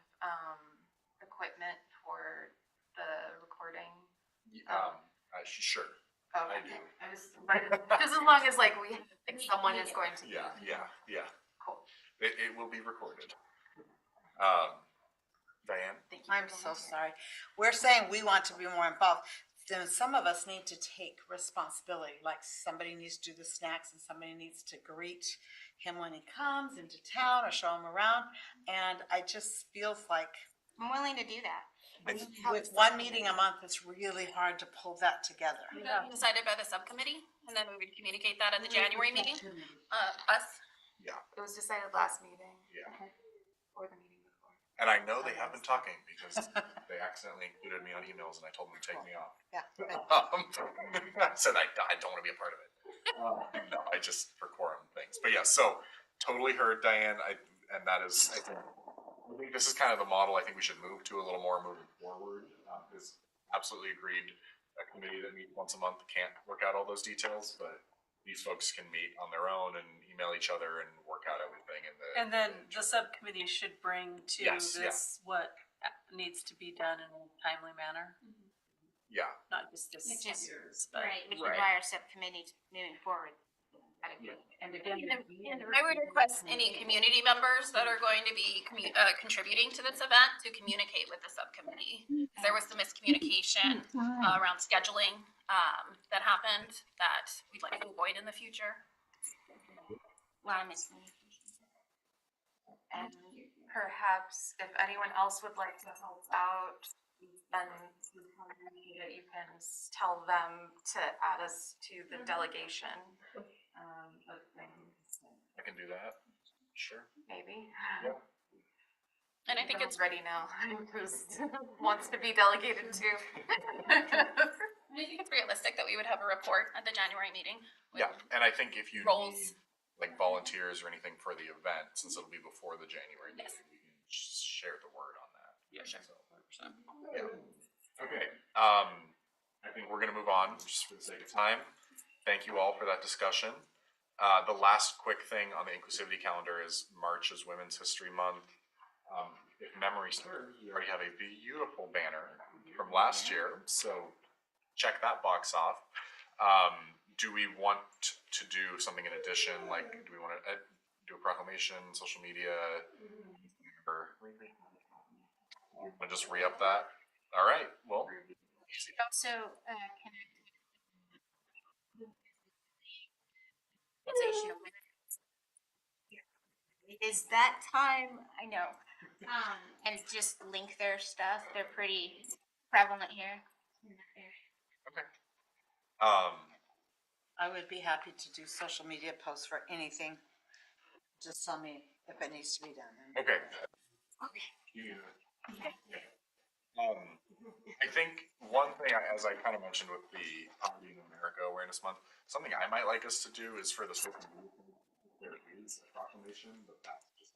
equipment for the recording. Sure. Oh, I okay. do. I was just as long as someone is going to. Yeah. Cool. It will be recorded. Diane? Thank you. I'm so sorry. We're saying we want to be more involved. Then some of us need to take responsibility, like somebody needs to do the snacks and somebody needs to greet him when he comes into town or show him around. And I just feels like I'm willing to do that. with one meeting a month, it's really hard to pull that together. Decided by the subcommittee, and then we would communicate that at the January meeting. Us. Yeah. It was decided last meeting. Yeah. Or the meeting before. And I know they have been talking because they accidentally included me on emails and I told them to take me off. Yeah. I said I don't want to be a part of it. No, I just for quorum things. But yeah, so totally heard, Diane. And that is, I think this is kind of the model I think we should move to a little more moving forward. Is absolutely agreed. A committee that meets once a month can't work out all those details, but these folks can meet on their own and email each other and work out everything. And then the subcommittee should bring to Yes, this what needs to be done in a timely manner, Yeah. not just this Which is- year's, but. Right, which is why our subcommittee moving forward And again, I would request any community members that are going to be contributing to this event to communicate with the subcommittee. 'Cause there was some miscommunication around scheduling that happened that we'd like to avoid in the future. lot of miscommunication. And perhaps if anyone else would like to help out, then you can tell them to add us to the delegation. Of things, I can do that. Sure. maybe. Yeah. And I think it's ready now. Who's wants to be delegated to? I think it's realistic that we would have a report at the January meeting. with Yeah, and I think if you roles. need like volunteers or anything for the event, since it'll be before the January meeting, Yes. we can share the word on that. Yeah, sure. So, yeah. Okay. I think we're gonna move on just for the sake of time. Thank you all for that discussion. The last quick thing on the inclusivity calendar is March is Women's History Month. If memory serves, we already have a beautiful banner from last year, so check that box off. Do we want to do something in addition? Like, do we want to do a proclamation, social media, or we'll just re-up that? All right. Well, Also, connect organization of women. Is that time, I know, and just link their stuff, they're pretty prevalent here. okay. I would be happy to do social media posts for anything. Just tell me if it needs to be done. Okay. I think one thing, as I kind of mentioned with the Poverty in America Awareness Month, something I might like us to do is for the social media, there is a proclamation, but that's just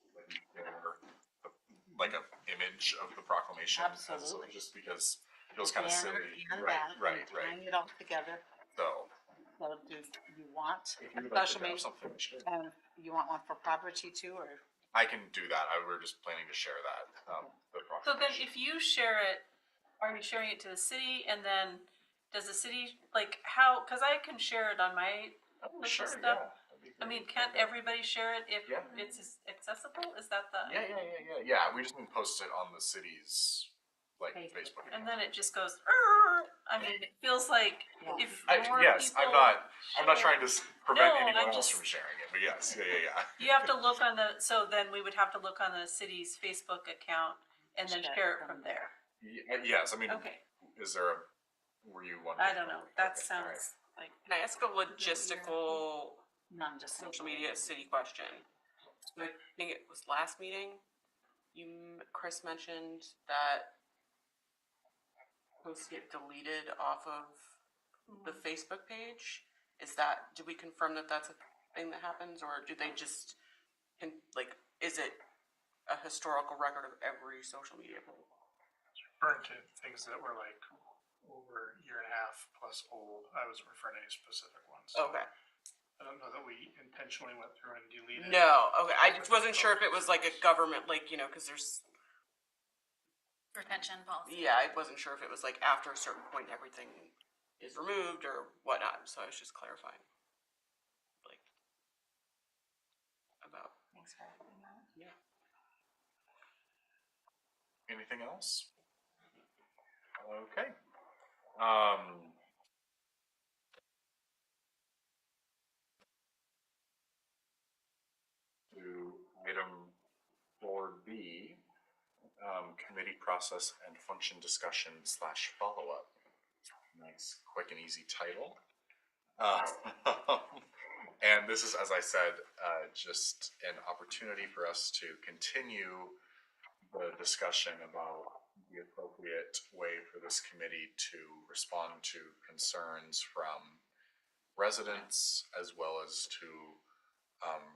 like a image of the proclamation. Absolutely. So just because it feels kind of Banner silly. and Right, that, right, and right. tying it all together. So So do you want if a you would like to social have media, something, sure. you want one for property too, or? I can do that. We're just planning to share that. The So then proclamation. if you share it, are you sharing it to the city and then does the city, like how, cause I can share it on my Oh, personal sure, stuff. yeah. That'd be I great. mean, can't everybody share it if Yeah. it's accessible? Is that the? Yeah. We just need to post it on the city's like Facebook. And then it just goes, I mean, it feels like if I, more yes, people. I'm not trying to prevent No, anyone I'm else just- from sharing it, but yes, yeah. You have to look on the, so then we would have to look on the city's Facebook account and then share it from there. Yes, I mean, Okay, is there a, were you wondering? I don't know, that Okay, all right. sounds like, Can I ask a logistical None, just social media city question? So I think it was last meeting, Chris mentioned that posts get deleted off of the Facebook page. Is that, do we confirm that that's a thing that happens, or do they just, is it a historical record of every social media post? Burnt to things that were like over a year and a half plus old. I was referring to any specific ones. Okay. I don't know that we intentionally went through and deleted. No, okay, I just wasn't sure if it was like a government, cause there's, Retention policy. yeah, I wasn't sure if it was like after a certain point, everything is removed or whatnot, so I was just clarifying. About. Thanks for having that. Yeah. Anything else? Okay. To item 4B, committee process and function discussion / follow-up. Nice, quick and easy title. And this is, as I said, just an opportunity for us to continue the discussion about the appropriate way for this committee to respond to concerns from residents as well as to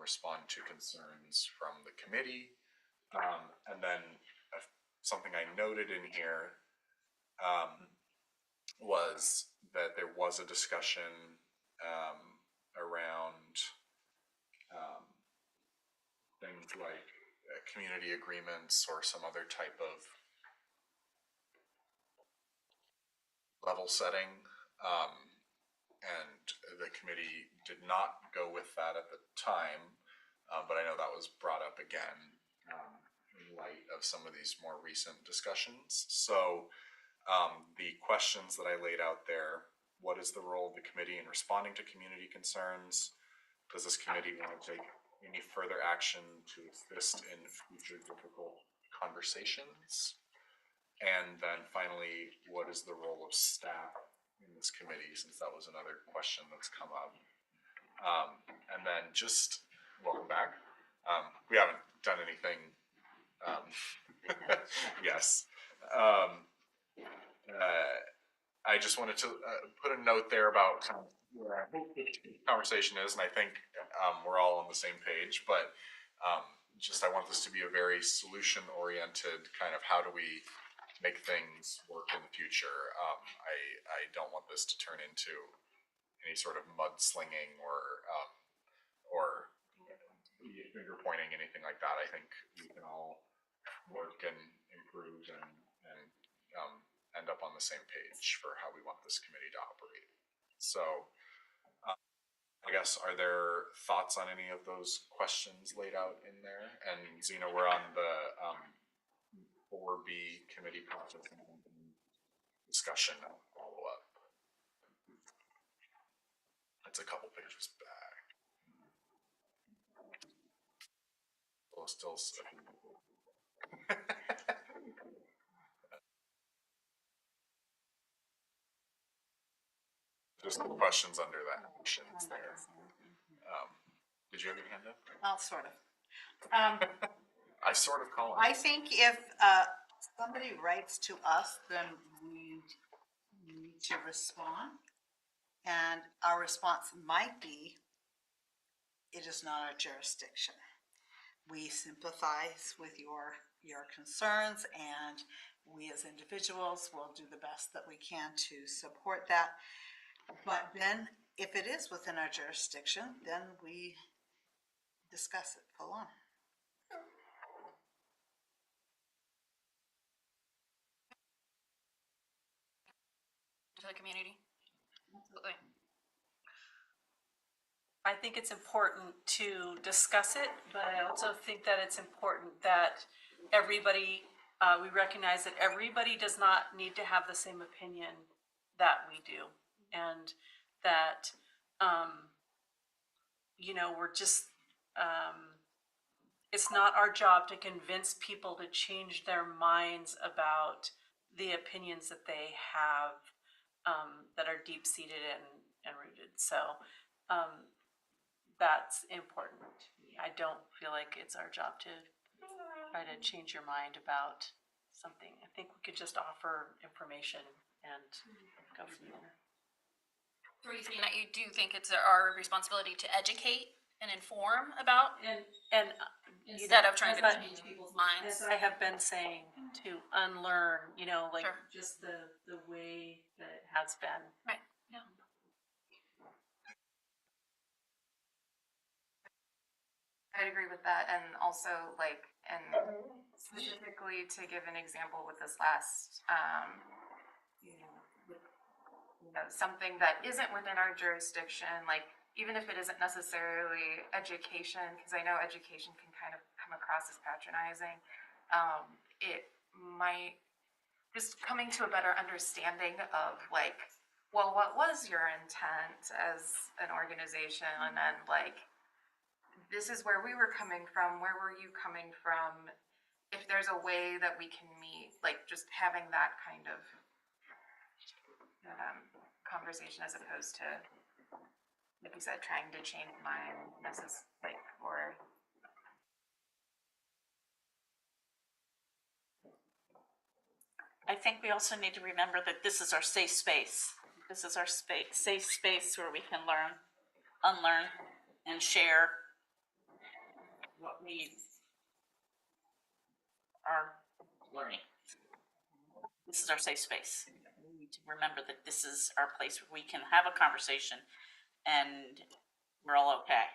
respond to concerns from the committee. And then something I noted in here was that there was a discussion around things like community agreements or some other type of level setting. and the committee did not go with that at the time, but I know that was brought up again in light of some of these more recent discussions. So the questions that I laid out there: what is the role of the committee in responding to community concerns? Does this committee want to take any further action to assist in future difficult conversations? And then finally, what is the role of staff in this committee, since that was another question that's come up. And then just, welcome back. We haven't done anything, yes. I just wanted to put a note there about kind of where I hope the conversation is, and I think we're all on the same page, but just I want this to be a very solution-oriented kind of how do we make things work in the future. I don't want this to turn into any sort of mudslinging or finger pointing, anything like that. I think we can all work and improve and end up on the same page for how we want this committee to operate. So I guess, are there thoughts on any of those questions laid out in there? And Zena, we're on the 4B committee process discussion follow-up. That's a couple pages back. Well, still just the questions under that actions there. Did you have your hand up? Well, sort of. I sort of call it. I think if somebody writes to us, then we need to respond. And our response might be, it is not our jurisdiction. We sympathize with your concerns, and we as individuals will do the best that we can to support that. But then, if it is within our jurisdiction, then we discuss it full on. To the community. Absolutely. I think it's important to discuss it, but I also think that it's important that everybody, we recognize that everybody does not need to have the same opinion that we do. And that, you know, we're just, it's not our job to convince people to change their minds about the opinions that they have that are deep-seated and rooted. So that's important to me. I don't feel like it's our job to try to change your mind about something. I think we could just offer information and go from there. So are you saying that you do think it's our responsibility to educate and inform about, And instead of trying to change people's minds? as I have been saying, to unlearn, you know, like Sure. just the way that it has been. Right, yeah. I'd agree with that, and also like, and specifically to give an example with this last, something that isn't within our jurisdiction, like even if it isn't necessarily education, because I know education can kind of come across as patronizing, it might just coming to a better understanding of like, well, what was your intent as an organization, and then like, this is where we were coming from, where were you coming from? If there's a way that we can meet, like just having that kind of conversation as opposed to, like you said, trying to change mind, like, or. I think we also need to remember that this is our safe space. This is our safe space where we can learn, unlearn, and share what we are learning. This is our safe space. We need to remember that this is our place where we can have a conversation and we're all okay.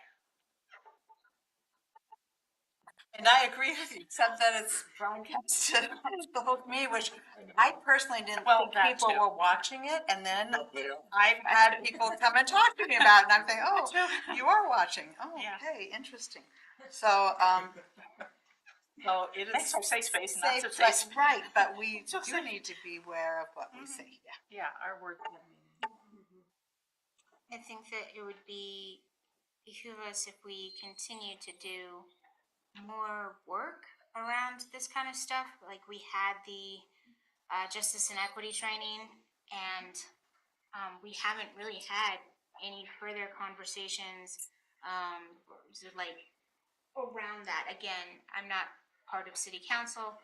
And I agree with you, except that it's broadcast to the whole community, which I personally didn't Well, think that people too. were watching it. And then I've had people come and talk to me about it, and I'm thinking, oh, you are watching. Oh, Yeah. okay, interesting. So, so it is. Thanks for safe space, not so But- safe. Right, but we do need to be aware of what we say, yeah. Yeah, our words. I think that it would behoove us if we continue to do more work around this kind of stuff. Like we had the justice and equity training, and we haven't really had any further conversations like around that. Again, I'm not part of city council,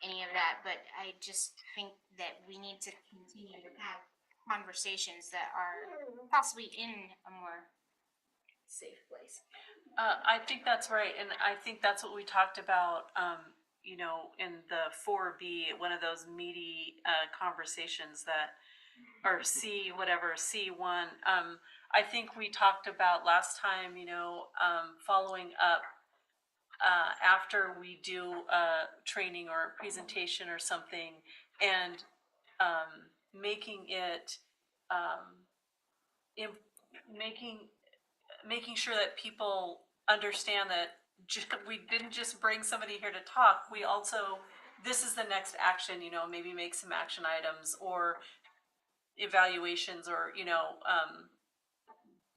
any of that, but I just think that we need to continue to have conversations that are possibly in a more safe place. I think that's right, and I think that's what we talked about, you know, in the 4B, one of those meaty conversations that, or C1. I think we talked about last time, you know, following up after we do a training or a presentation or something, and making it, making sure that people understand that we didn't just bring somebody here to talk. We also, this is the next action, you know, maybe make some action items or evaluations, or, you know,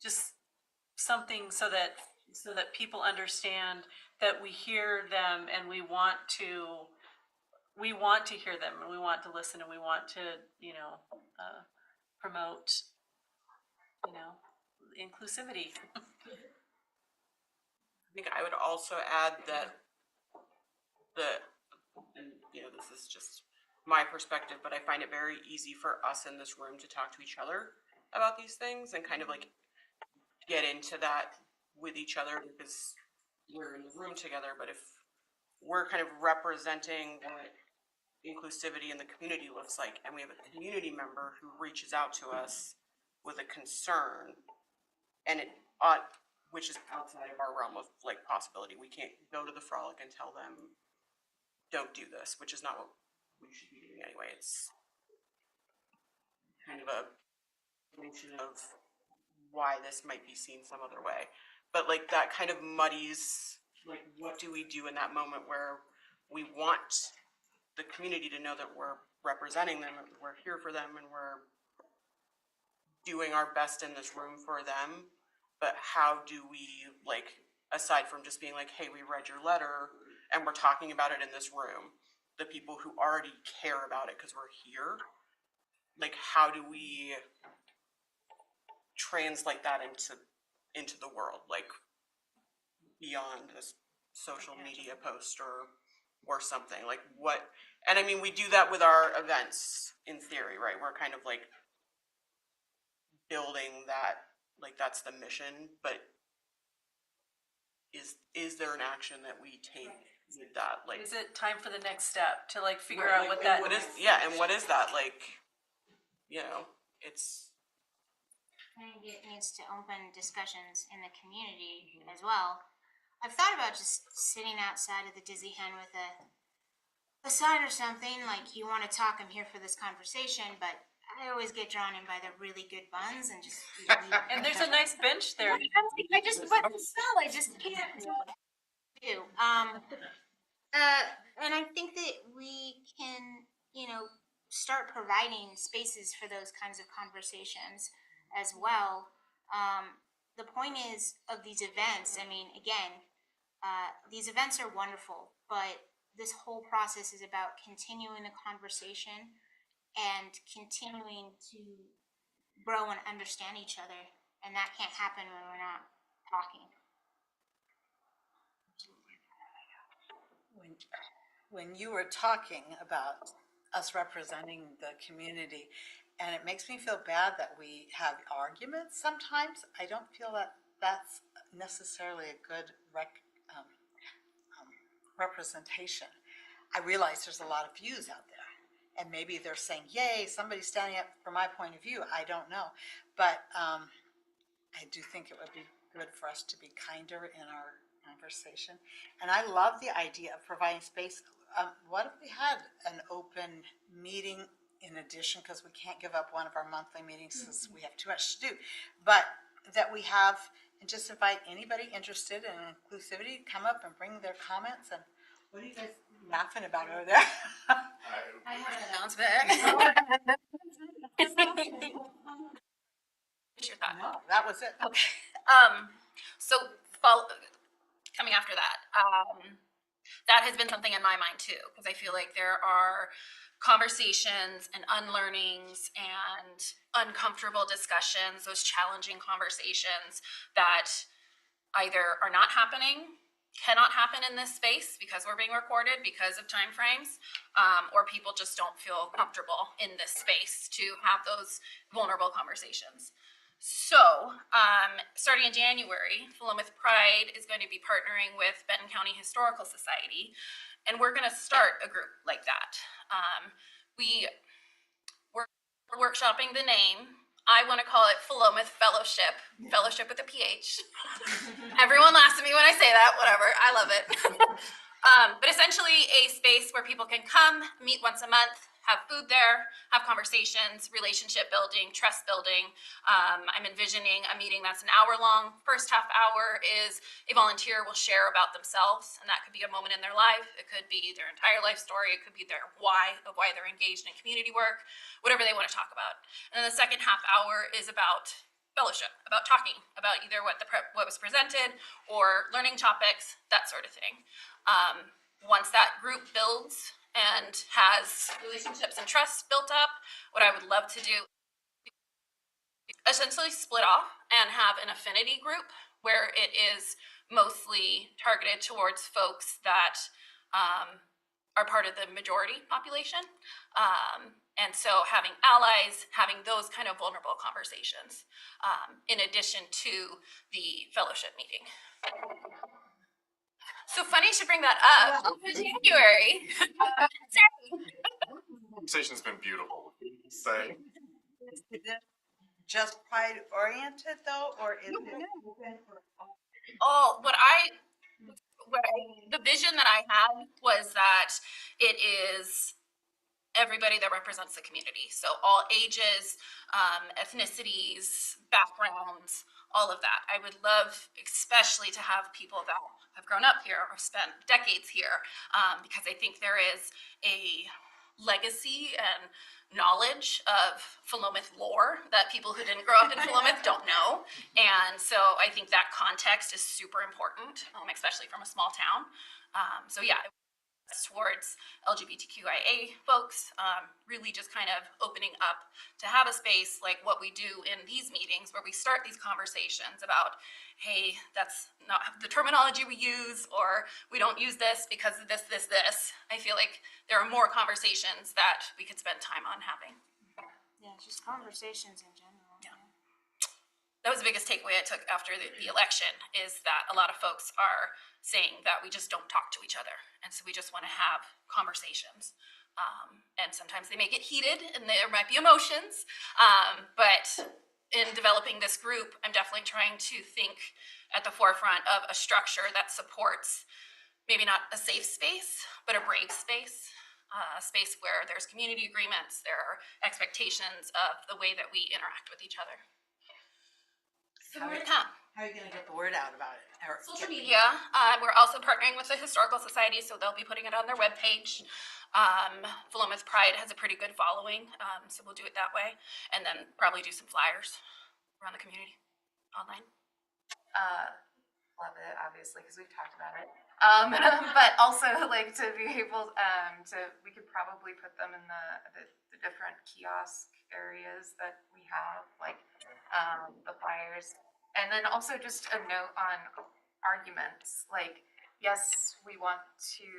just something so that people understand that we hear them, and we want to hear them, and we want to listen, and we want to, you know, promote, you know, inclusivity. I think I would also add that and you know, this is just my perspective, but I find it very easy for us in this room to talk to each other about these things and kind of like get into that with each other because we're in the room together. But if we're kind of representing what inclusivity in the community looks like, and we have a community member who reaches out to us with a concern, and it ought, which is outside of our realm of like possibility. We can't go to the frolic and tell them, don't do this, which is not what we should be doing anyway. It's kind of a mention of why this might be seen some other way. But like that kind of muddies, like what do we do in that moment where we want the community to know that we're representing them, and we're here for them, and we're doing our best in this room for them. But how do we, like, aside from just being like, hey, we read your letter and we're talking about it in this room, the people who already care about it because we're here, like, how do we translate that into the world, like beyond this social media post or something, like what? And I mean, we do that with our events in theory, right? We're kind of like building that, like that's the mission, but is there an action that we take with that? Like, Is it time for the next step to like figure right, out like, what that what is? Yeah, and what is that? Like, you know, it's. I think it needs to open discussions in the community as well. I've thought about just sitting outside of the Dizzy Hen with a sign or something, like, you want to talk, I'm here for this conversation, but I always get drawn in by the really good buns and just. and there's a nice bench there. I just, but the smell, I just can't do. And I think that we can, you know, start providing spaces for those kinds of conversations as well. The point is of these events, I mean, again, these events are wonderful, but this whole process is about continuing the conversation and continuing to grow and understand each other. And that can't happen when we're not talking. When you were talking about us representing the community, and it makes me feel bad that we have arguments sometimes. I don't feel that that's necessarily a good representation. I realize there's a lot of views out there, and maybe they're saying, yay, somebody's standing up for my point of view. I don't know. But I do think it would be good for us to be kinder in our conversation. And I love the idea of providing space. What if we had an open meeting in addition, because we can't give up one of our monthly meetings since we have too much to do, but that we have, and just invite anybody interested in inclusivity to come up and bring their comments. And what are you guys laughing about over there? I have an announcement. What's your thought? No, that was it. Okay. So coming after that, that has been something in my mind too, because I feel like there are conversations and unlearnings and uncomfortable discussions, those challenging conversations that either are not happening, cannot happen in this space because we're being recorded because of timeframes, or people just don't feel comfortable in this space to have those vulnerable conversations. So, starting in January, Philomath Pride is going to be partnering with Benton County Historical Society, and we're going to start a group like that. We're workshopping the name. I want to call it Philomath Fellowship, fellowship with a PH. Everyone laughs at me when I say that, whatever, I love it. But essentially a space where people can come, meet once a month, have food there, have conversations, relationship building, trust building. I'm envisioning a meeting that's an hour long. First half hour is a volunteer will share about themselves, and that could be a moment in their life. It could be their entire life story. It could be their why of why they're engaged in community work, whatever they want to talk about. And then the second half hour is about fellowship, about talking about either what was presented or learning topics, that sort of thing. Once that group builds and has relationships and trust built up, what I would love to do is essentially split off and have an affinity group where it is mostly targeted towards folks that are part of the majority population. And so having allies, having those kind of vulnerable conversations, in addition to the fellowship meeting. So funny you should bring that up in January. Conversation's been beautiful. Say, Is it just pride oriented though, or is it open for all? Oh, the vision that I had was that it is everybody that represents the community. So all ages, ethnicities, backgrounds, all of that. I would love especially to have people that have grown up here or spent decades here, because I think there is a legacy and knowledge of Philomath lore that people who didn't grow up in Philomath don't know. And so I think that context is super important, especially from a small town. So yeah, towards LGBTQIA folks, really just kind of opening up to have a space like what we do in these meetings where we start these conversations about, hey, that's not the terminology we use, or we don't use this because of this. I feel like there are more conversations that we could spend time on having. Yeah, just conversations in general. Yeah. That was the biggest takeaway I took after the election, is that a lot of folks are saying that we just don't talk to each other. And so we just want to have conversations. And sometimes they may get heated and there might be emotions. But in developing this group, I'm definitely trying to think at the forefront of a structure that supports maybe not a safe space, but a brave space. A space where there's community agreements, there are expectations of the way that we interact with each other. How are you going to get the word out about it? Social media. We're also partnering with the Historical Society, so they'll be putting it on their webpage. Philomath Pride has a pretty good following, so we'll do it that way. And then probably do some flyers around the community online. Love it, obviously, because we've talked about it. But also, like, to be able we could probably put them in the different kiosk areas that we have, like the flyers. And then also just a note on arguments. Like, yes, we want to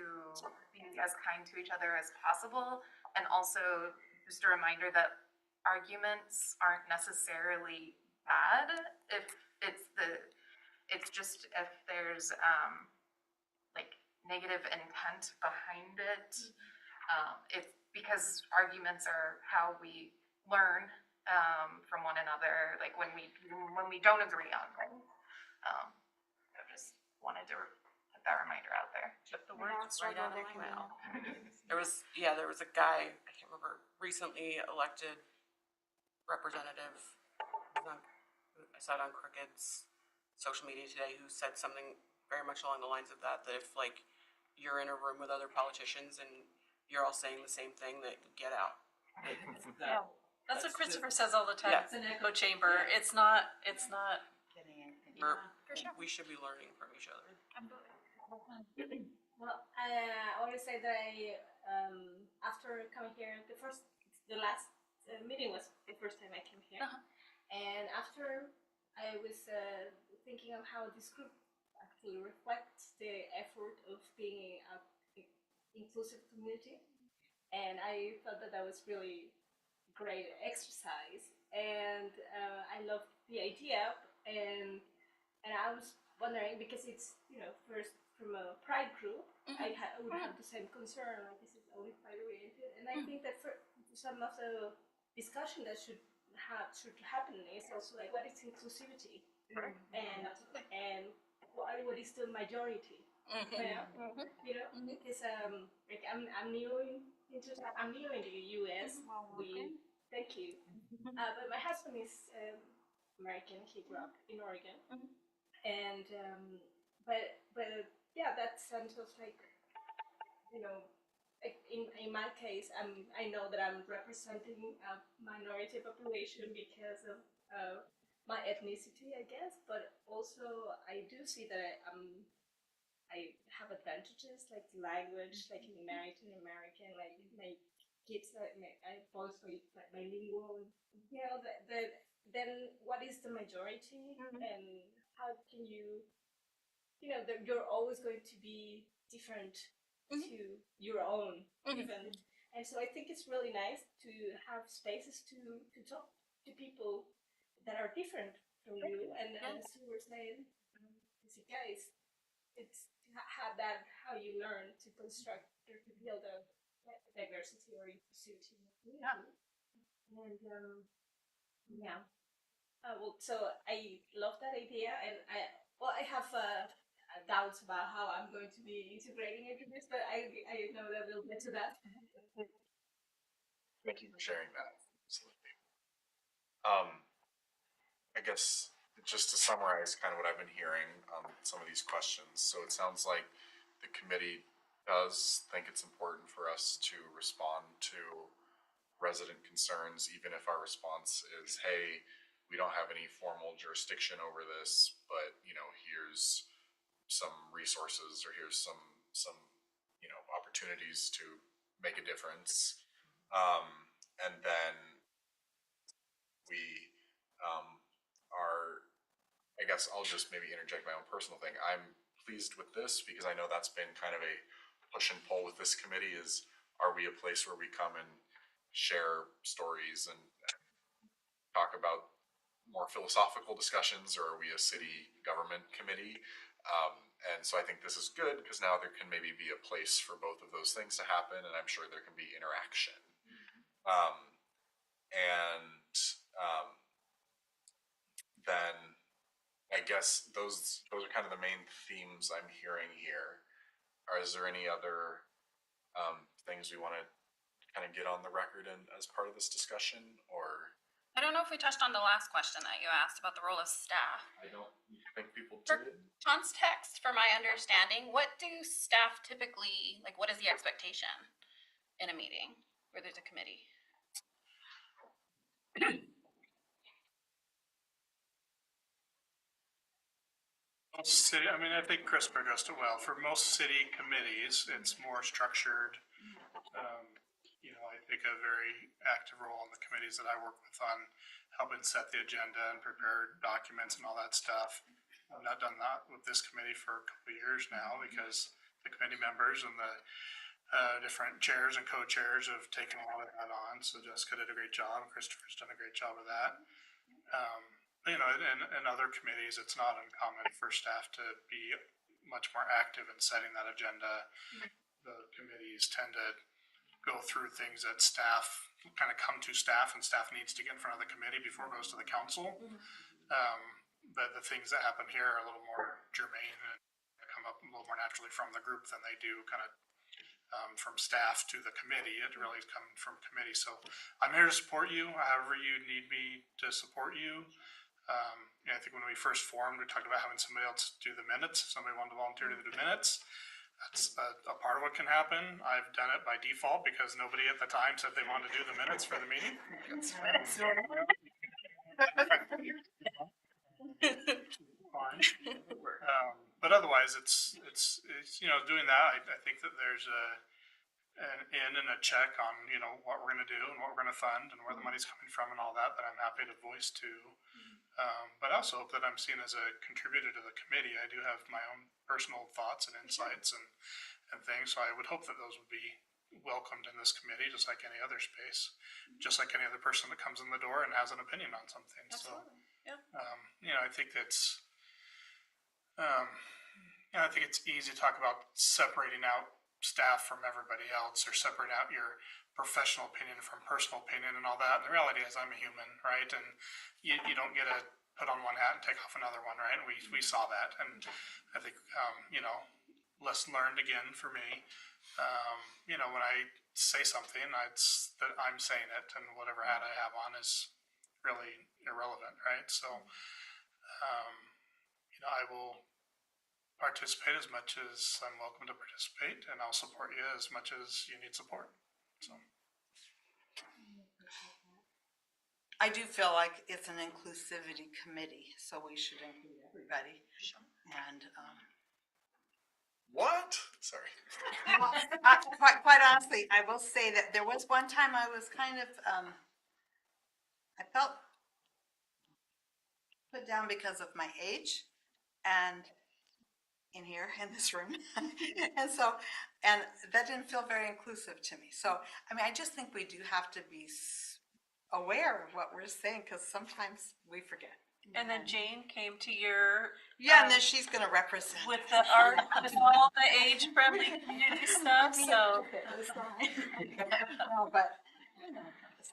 be as kind to each other as possible. And also just a reminder that arguments aren't necessarily bad if it's just if there's like negative intent behind it. It's because arguments are how we learn from one another, like when we don't agree on things. I just wanted to that reminder out there. Get the words right out of my mouth. There was a guy, I can't remember, recently elected representative, I saw it on Crooked's social media today, who said something very much along the lines of that if like you're in a room with other politicians and you're all saying the same thing, that get out. Yeah, that's what Christopher says all the time. Yeah. It's an echo chamber. It's not. Getting anything. We should be learning from each other. Well, I always say that after coming here, the last meeting was the first time I came here, and after I was thinking of how this group actually reflects the effort of being an inclusive community, and I thought that was really great exercise, and I loved the idea, and I was wondering, because it's first from a pride group, I would have the same concern, like this is only pride oriented, and I think that for some of the discussion that should happen is also like, what is inclusivity, and what is the majority, because like I'm new in the U.S. Thank you, but my husband is American. He grew up in Oregon, and but yeah, that sense of like, like in my case, I know that I'm representing a minority population because of my ethnicity, I guess, but also I do see that I have advantages like the language, like in married to an American, like my kids, I both like bilingual, then what is the majority, and how can you, you're always going to be different to your own, even. And so I think it's really nice to have spaces to talk to people that are different from you, and as you were saying, guys, it's how you learn to construct or to build a diversity or inclusivity in the community. And well, so I love that idea, and I have doubts about how I'm going to be integrating into this, but I know that we'll get to that. Thank you for sharing that. Absolutely. I guess just to summarize kind of what I've been hearing on some of these questions. So it sounds like the committee does think it's important for us to respond to resident concerns, even if our response is, hey, we don't have any formal jurisdiction over this, but here's some resources, or here's some opportunities to make a difference. And then we are, I guess I'll just maybe interject my own personal thing. I'm pleased with this because I know that's been kind of a push and pull with this committee, is, are we a place where we come and share stories and talk about more philosophical discussions, or are we a city government committee? And so I think this is good because now there can maybe be a place for both of those things to happen, and I'm sure there can be interaction. Then I guess those are kind of the main themes I'm hearing here. Is there any other things we want to kind of get on the record and as part of this discussion, or? I don't know if we touched on the last question that you asked about the role of staff. I don't think people For did. context, for my understanding, what do staff typically, like, what is the expectation in a meeting where there's a committee? City, I think Chris addressed it well. For most city committees, it's more structured. I take a very active role in the committees that I work with on helping set the agenda and prepare documents and all that stuff. I've not done that with this committee for a couple of years now because the committee members and the different chairs and co-chairs have taken a lot of that on. So Jessica did a great job, and Christopher's done a great job of that. In other committees, it's not uncommon for staff to be much more active in setting that agenda. The committees tend to go through things that staff kind of come to staff, and staff needs to get in front of the committee before it goes to the council. But the things that happen here are a little more germane and come up a little more naturally from the group than they do kind of from staff to the committee. It really is coming from committee. So I'm here to support you however you need me to support you. I think when we first formed, we talked about having somebody else do the minutes. If somebody wanted to volunteer to do the minutes, that's a part of what can happen. I've done it by default because nobody at the time said they wanted to do the minutes for the meeting. Fine. But otherwise, it's doing that. I think that there's an in and a check on what we're going to do and what we're going to fund and where the money's coming from and all that I'm happy to voice to. But I also hope that I'm seen as a contributor to the committee. I do have my own personal thoughts and insights and things, so I would hope that those would be welcomed in this committee, just like any other space, just like any other person that comes in the door and has an opinion on something. Absolutely. Yeah. I think I think it's easy to talk about separating out staff from everybody else or separating out your professional opinion from personal opinion and all that. And the reality is I'm a human, right? And you don't get to put on one hat and take off another one, right? And we saw that. And I think, lesson learned again for me. When I say something, it's that I'm saying it, and whatever hat I have on is really irrelevant, right? So, I will participate as much as I'm welcome to participate, and I'll support you as much as you need support. So. I do feel like it's an inclusivity committee, so we should include everybody. And What? Sorry. quite honestly, I will say that there was one time I was kind of I felt put down because of my age, and in this room, and that didn't feel very inclusive to me. So I just think we do have to be aware of what we're saying, because sometimes we forget. And then Jane came to your and then she's going to represent with the art, with all the age-friendly community stuff. So no, but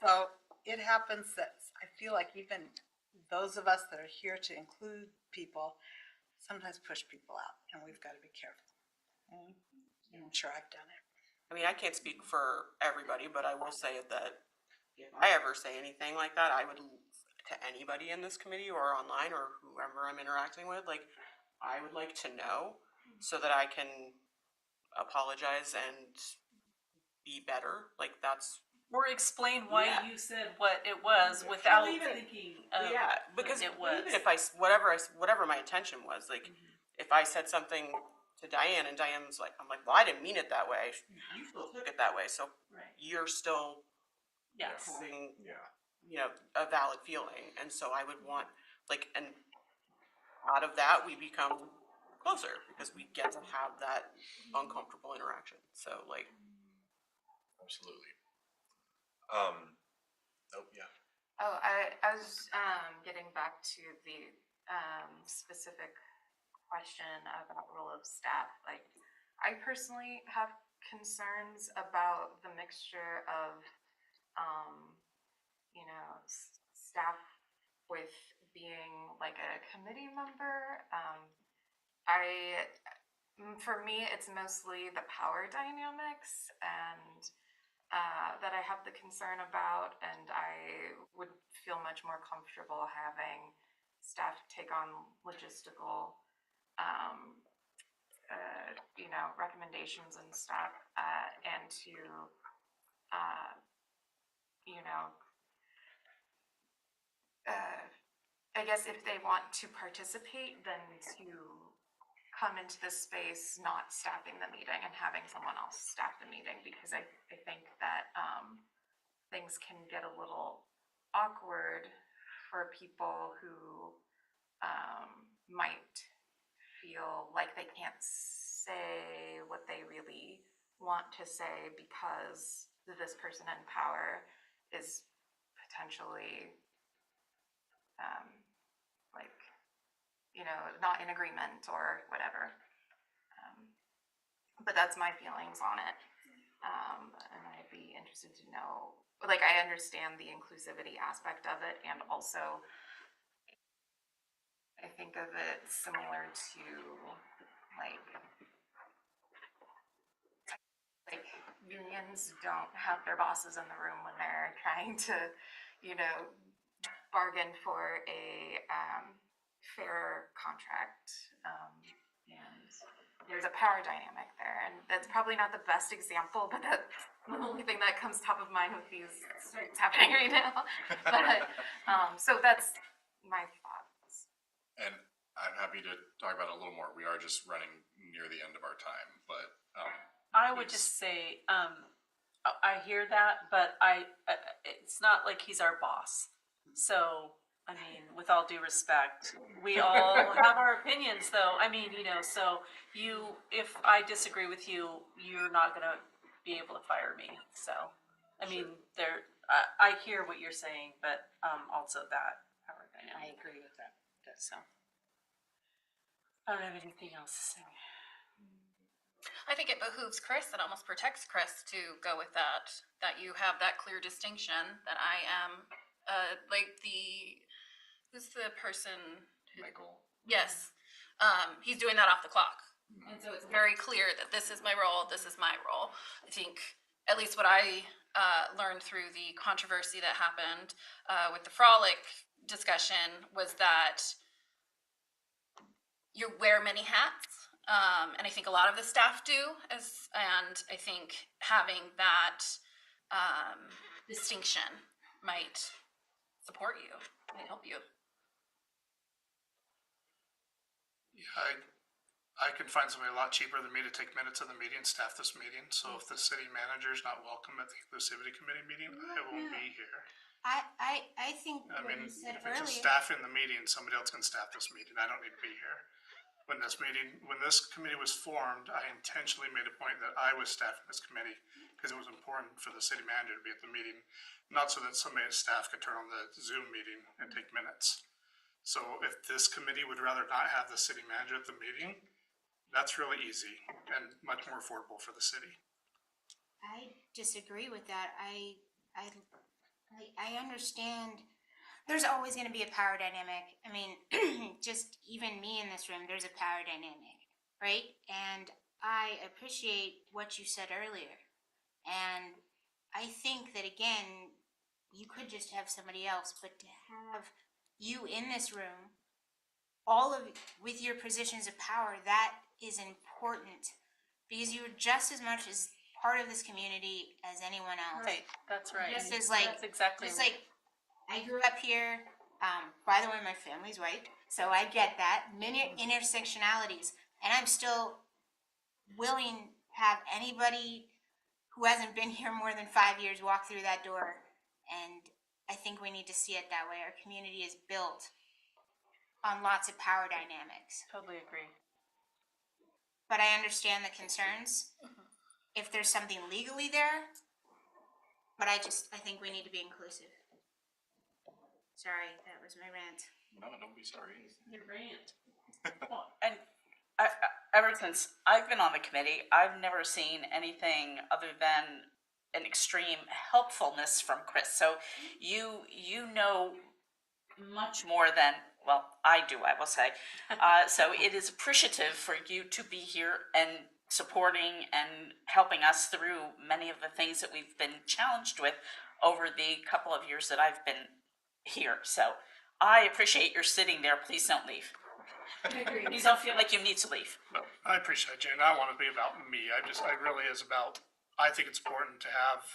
so it happens that I feel like even those of us that are here to include people sometimes push people out, and we've got to be careful. I'm sure I've done it. I can't speak for everybody, but I will say that if I ever say anything like that, I would, to anybody in this committee or online or whoever I'm interacting with, I would like to know so that I can apologize and be better. or explain why Yeah. you said what it was without Well, even- thinking of because it was. even if whatever my intention was, if I said something to Diane and Diane's I'm like, well, I didn't mean it that way. You still took it that way, so you're still Yes. having a valid feeling, and so I would want and out of that we become closer because we get to have that uncomfortable interaction. So Absolutely. Yeah. Oh, I was getting back to the specific question about role of staff. I personally have concerns about the mixture of, staff with being a committee member. For me, it's mostly the power dynamics and that I have the concern about, and I would feel much more comfortable having staff take on logistical, recommendations and stuff, and to, I guess if they want to participate, then to come into this space not staffing the meeting and having someone else staff the meeting, because I think that things can get a little awkward for people who might feel like they can't say what they really want to say because this person in power is potentially not in agreement or whatever. But that's my feelings on it. And I'd be interested to know, I understand the inclusivity aspect of it, and also I think of it similar to like unions don't have their bosses in the room when they're trying to, you know, bargain for a fair contract. And there's a power dynamic there, and that's probably not the best example, but that's the only thing that comes top of mind with these strikes happening right now. But so that's my thoughts. And I'm happy to talk about it a little more. We are just running near the end of our time, but I would just say, I hear that, but it's not like he's our boss. So, I mean, with all due respect, we all have our opinions though. I mean, you know, so if I disagree with you, you're not gonna be able to fire me. So, I mean, I hear what you're saying, but, also that power dynamic. I agree with that. So, I don't have anything else to say. I think it behooves Chris, it almost protects Chris to go with that you have that clear distinction that I am, who's the person? Michael. Yes, he's doing that off the clock. And so it's very clear that this is my role, this is my role. I think, at least what I learned through the controversy that happened with the frolic discussion was that you wear many hats. And I think a lot of the staff do, and I think having that distinction might support you, might help you. Yeah, I can find somebody a lot cheaper than me to take minutes of the meeting, staff this meeting. So if the city manager is not welcome at the Inclusivity Committee meeting, I won't be here. I think I what mean, you said if it's earlier. just staff in the meeting, somebody else can staff this meeting. I don't need to be here. When this committee was formed, I intentionally made a point that I was staffing this committee because it was important for the city manager to be at the meeting, not so that somebody at staff could turn on the Zoom meeting and take minutes. So if this committee would rather not have the city manager at the meeting, that's really easy and much more affordable for the city. I disagree with that. I understand there's always going to be a power dynamic. I mean, just even me in this room, there's a power dynamic, right? And I appreciate what you said earlier. And I think that, again, you could just have somebody else, but to have you in this room, all of with your positions of power, that is important because you're just as much as part of this community as anyone else. Right, that's right. Just as like, That's exactly just right. like I grew up here. By the way, my family's white, so I get that. Many intersectionalities, and I'm still willing to have anybody who hasn't been here more than 5 years walk through that door. And I think we need to see it that way. Our community is built on lots of power dynamics. Totally agree. But I understand the concerns. If there's something legally there, but I think we need to be inclusive. Sorry, that was my rant. No, don't be sorry. Your rant. And ever since I've been on the committee, I've never seen anything other than an extreme helpfulness from Chris. So you know much more than, well, I do, I will say. So it is appreciative for you to be here and supporting and helping us through many of the things that we've been challenged with over the couple of years that I've been here. So I appreciate your sitting there. Please don't leave. Please don't feel like you need to leave. No, I appreciate it, Jane. I don't want to be about me. I really is about, I think it's important to have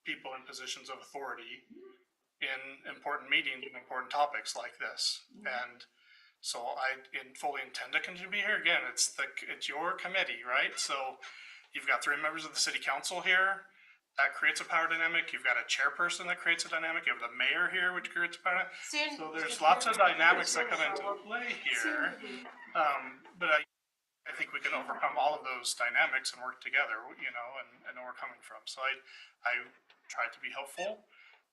people in positions of authority in important meetings and important topics like this. And so I fully intend to continue to be here. Again, it's your committee, right? So you've got 3 members of the city council here. That creates a power dynamic. You've got a chairperson that creates a dynamic. You have the mayor here, which creates a power dynamic. So there's lots of dynamics that come into play here. But I think we can overcome all of those dynamics and work together, you know, and know where we're coming from. So I try to be helpful.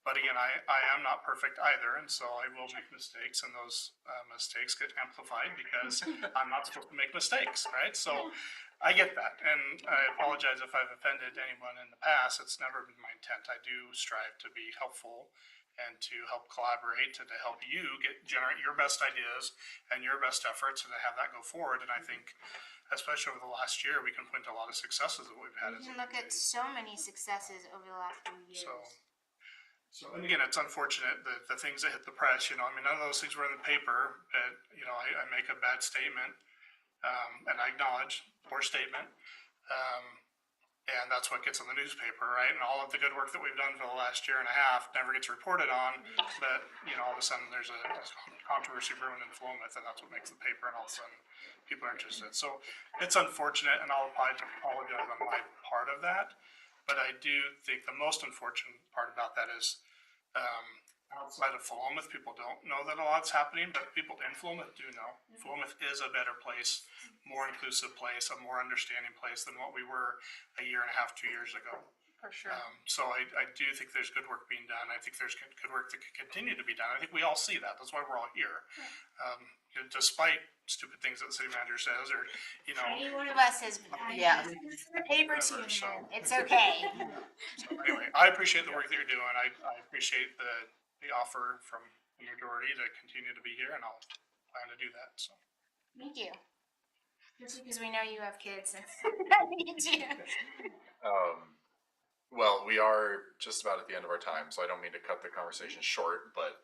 But again, I am not perfect either, and so I will make mistakes, and those mistakes get amplified because I'm not supposed to make mistakes, right? So I get that, and I apologize if I've offended anyone in the past. It's never been my intent. I do strive to be helpful and to help collaborate and to help you generate your best ideas and your best efforts and to have that go forward. And I think especially over the last year, we can point to a lot of successes that we've had We as a can look at community. so many successes over the last few years. So, and again, it's unfortunate that the things that hit the press, I mean, none of those things were in the paper, but, I make a bad statement, and I acknowledge, poor statement. And that's what gets in the newspaper, right? And all of the good work that we've done for the last year and a half never gets reported on, but, all of a sudden there's a controversy brewing in Philomath, and that's what makes the paper, and all of a sudden people are interested. So it's unfortunate, and I'll apologize on my part of that. But I do think the most unfortunate part about that is, outside of Philomath, people don't know that a lot's happening, but people in Philomath do know. Philomath is a better place, more inclusive place, a more understanding place than what we were a year and a half, 2 years ago. For sure. So I do think there's good work being done. I think there's good work that can continue to be done. I think we all see that. That's why we're all here. Despite stupid things that the city manager says, or, Any one of us has, Yeah. the paper too, So- man. It's okay. So anyway, I appreciate the work that you're doing. I appreciate the offer from the majority to continue to be here, and I'll plan to do that, so. Thank you. Just because we know you have kids and that means you. Well, we are just about at the end of our time, so I don't mean to cut the conversation short, but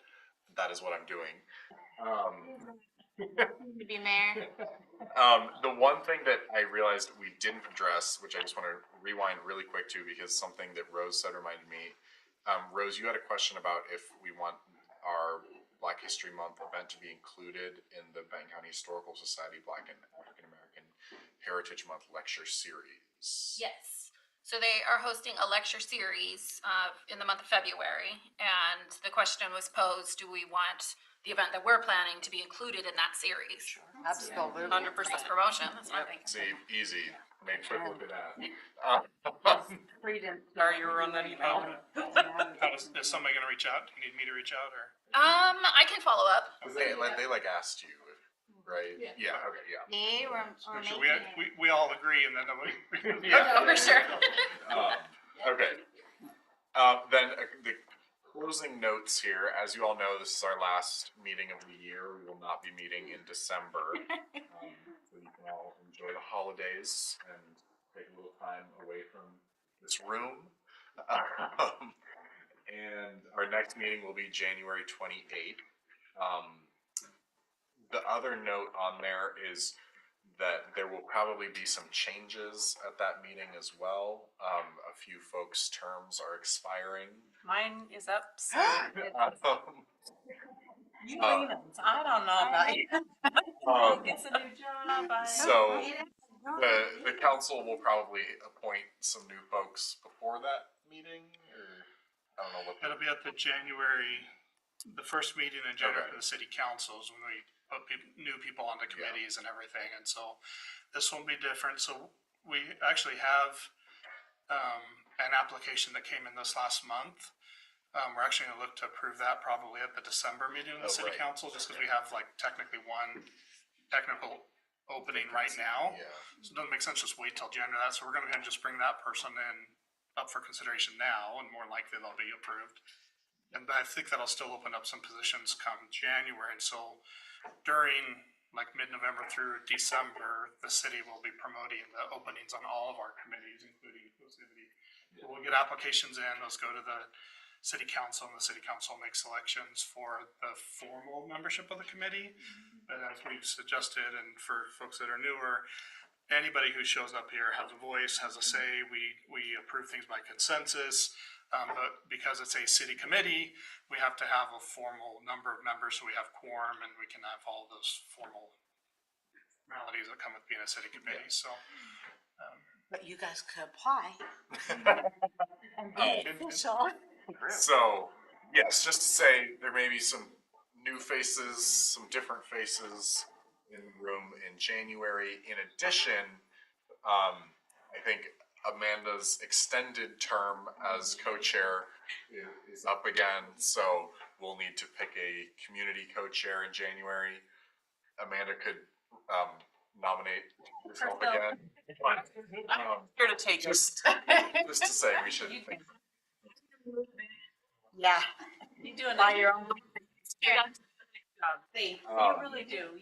that is what I'm doing. To be mayor. The one thing that I realized we didn't address, which I just want to rewind really quick to, because something that Rose said reminded me. Rose, you had a question about if we want our Black History Month event to be included in the Benton County Historical Society Black and African American Heritage Month lecture series. Yes. So they are hosting a lecture series in the month of February, and the question was posed, do we want the event that we're planning to be included in that series? Absolutely. 100%. Nice promotion, that's my thing. See, easy. Make quick look at that. Sorry, you were on that email. Is somebody gonna reach out? Do you need me to reach out, or? I can follow up. They asked you, right? Yeah. Okay. Yeah. They were So making it. we all agree, and then nobody. No, for sure. Okay. Then the closing notes here. As you all know, this is our last meeting of the year. We will not be meeting in December. So you can all enjoy the holidays and take a little time away from this room. And our next meeting will be January 28th. The other note on there is that there will probably be some changes at that meeting as well. A few folks' terms are expiring. Mine is up, so. You I don't know about you. Gets a new job. So the council will probably appoint some new folks before that meeting, or I don't know what. It'll be at the first meeting in January Okay. for the city councils, when we put new people onto committees and everything, and so this won't be different. So we actually have an application that came in this last month. We're actually gonna look to approve that probably at the December meeting of the city Right. council, just because we have technically one technical opening right now. Yeah. So it doesn't make sense just wait till January. So we're gonna go ahead and just bring that person in up for consideration now, and more likely they'll be approved. And I think that'll still open up some positions come January. And so during mid-November through December, the city will be promoting the openings on all of our committees, including Inclusivity. So we'll get applications in, those go to the city council, and the city council makes selections for the formal membership of the committee. But as we've suggested, and for folks that are newer, anybody who shows up here has a voice, has a say. We approve things by consensus. But because it's a city committee, we have to have a formal number of members, so we have quorum, and we can have all those formal formalities that come with being a city committee, so. But you guys could apply. And Oh. be official. So, yes, just to say, there may be some new faces, some different faces in the room in January. In addition, I think Amanda's extended term as co-chair is up again, so we'll need to pick a community co-chair in January. Amanda could nominate herself again. But, Here to take it. just to say, we should. Yeah. You do By your own. See, you Um, really do.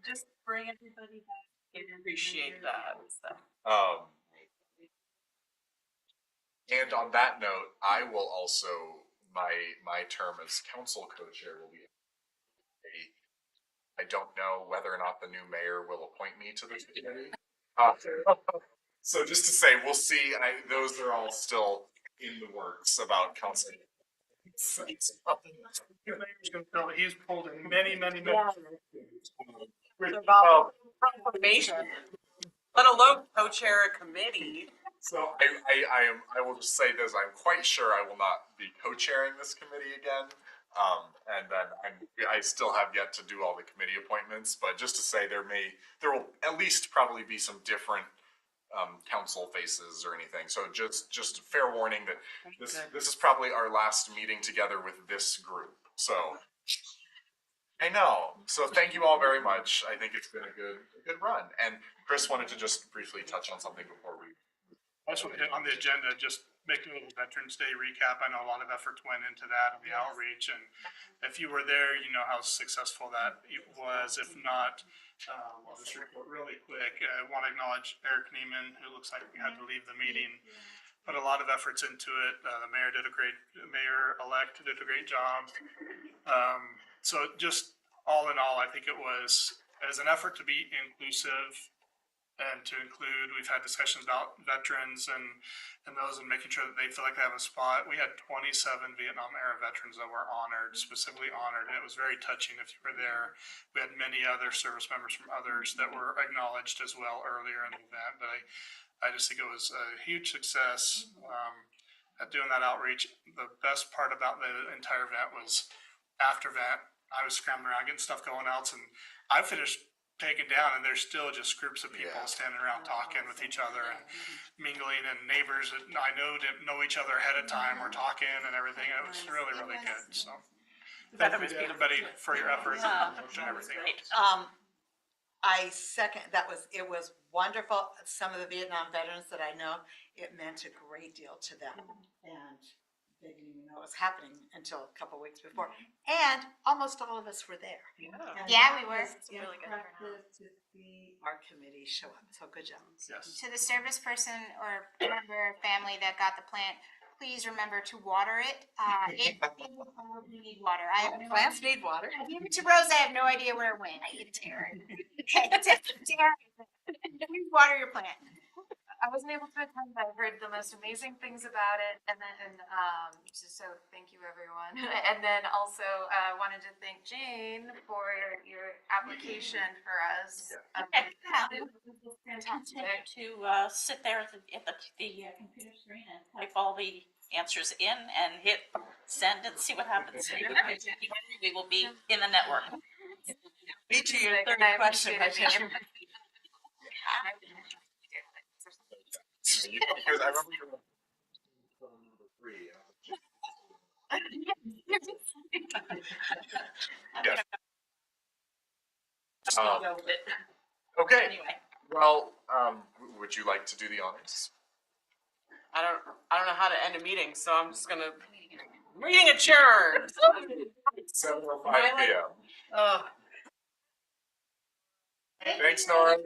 Just bring everybody back. I appreciate that. And on that note, I will also, my term as council co-chair will be, I don't know whether or not the new mayor will appoint me to this committee. So just to say, we'll see. Those are all still in the works about council. He's pulled in many. Information, let alone co-chair a committee. So I will just say this, I'm quite sure I will not be co-chairing this committee again. And then I still have yet to do all the committee appointments, but just to say there will at least probably be some different council faces or anything. So just fair warning that this is probably our last meeting together with this group. So I know. So thank you all very much. I think it's been a good run. And Chris wanted to just briefly touch on something before we. I just want to hit on the agenda, just make a little Veterans Day recap. I know a lot of effort went into that and the outreach, and if you were there, you know how successful that was. If not, I'll just report really quick. I want to acknowledge Eric Niemann, who looks like he had to leave the meeting. Put a lot of efforts into it. The mayor-elect did a great job. So just all in all, I think it was as an effort to be inclusive and to include, we've had discussions about veterans and those and making sure that they feel like they have a spot. We had 27 Vietnam era veterans that were honored, specifically honored, and it was very touching if you were there. We had many other service members from others that were acknowledged as well earlier in the event, but I just think it was a huge success at doing that outreach. The best part about the entire event was after event, I was scrambling around getting stuff going else, and I finished taken down, and there's still just groups of people standing around talking with each other and mingling, and neighbors that I know didn't know each other ahead of time were talking and everything. It was really good. So thank you to everybody for your efforts and everything. I second, it was wonderful. Some of the Vietnam veterans that I know, it meant a great deal to them. And they didn't even know it was happening until a couple of weeks before. And almost all of us were there. Yeah, we were. It's really good to see our committee show up. So good job. Yes. To the service person or member family that got the plant, please remember to water it. It probably need water. Plants need water. I gave it to Rose. I have no idea where it went. I gave it to Aaron. Okay, please water your plant. I wasn't able to attend, but I heard the most amazing things about it, and then so thank you everyone. And then also wanted to thank Jane for your application for us. It was fantastic to sit there at the computer screen and type all the answers in and hit send and see what happens. We will be in the network. Me to your third question. Because I remember you were number 3. Yes. Okay. Anyway. Well, would you like to do the honors? I don't know how to end a meeting, so I'm just gonna meeting adjourned. 7:05 p.m. Oh. Thanks, Nora.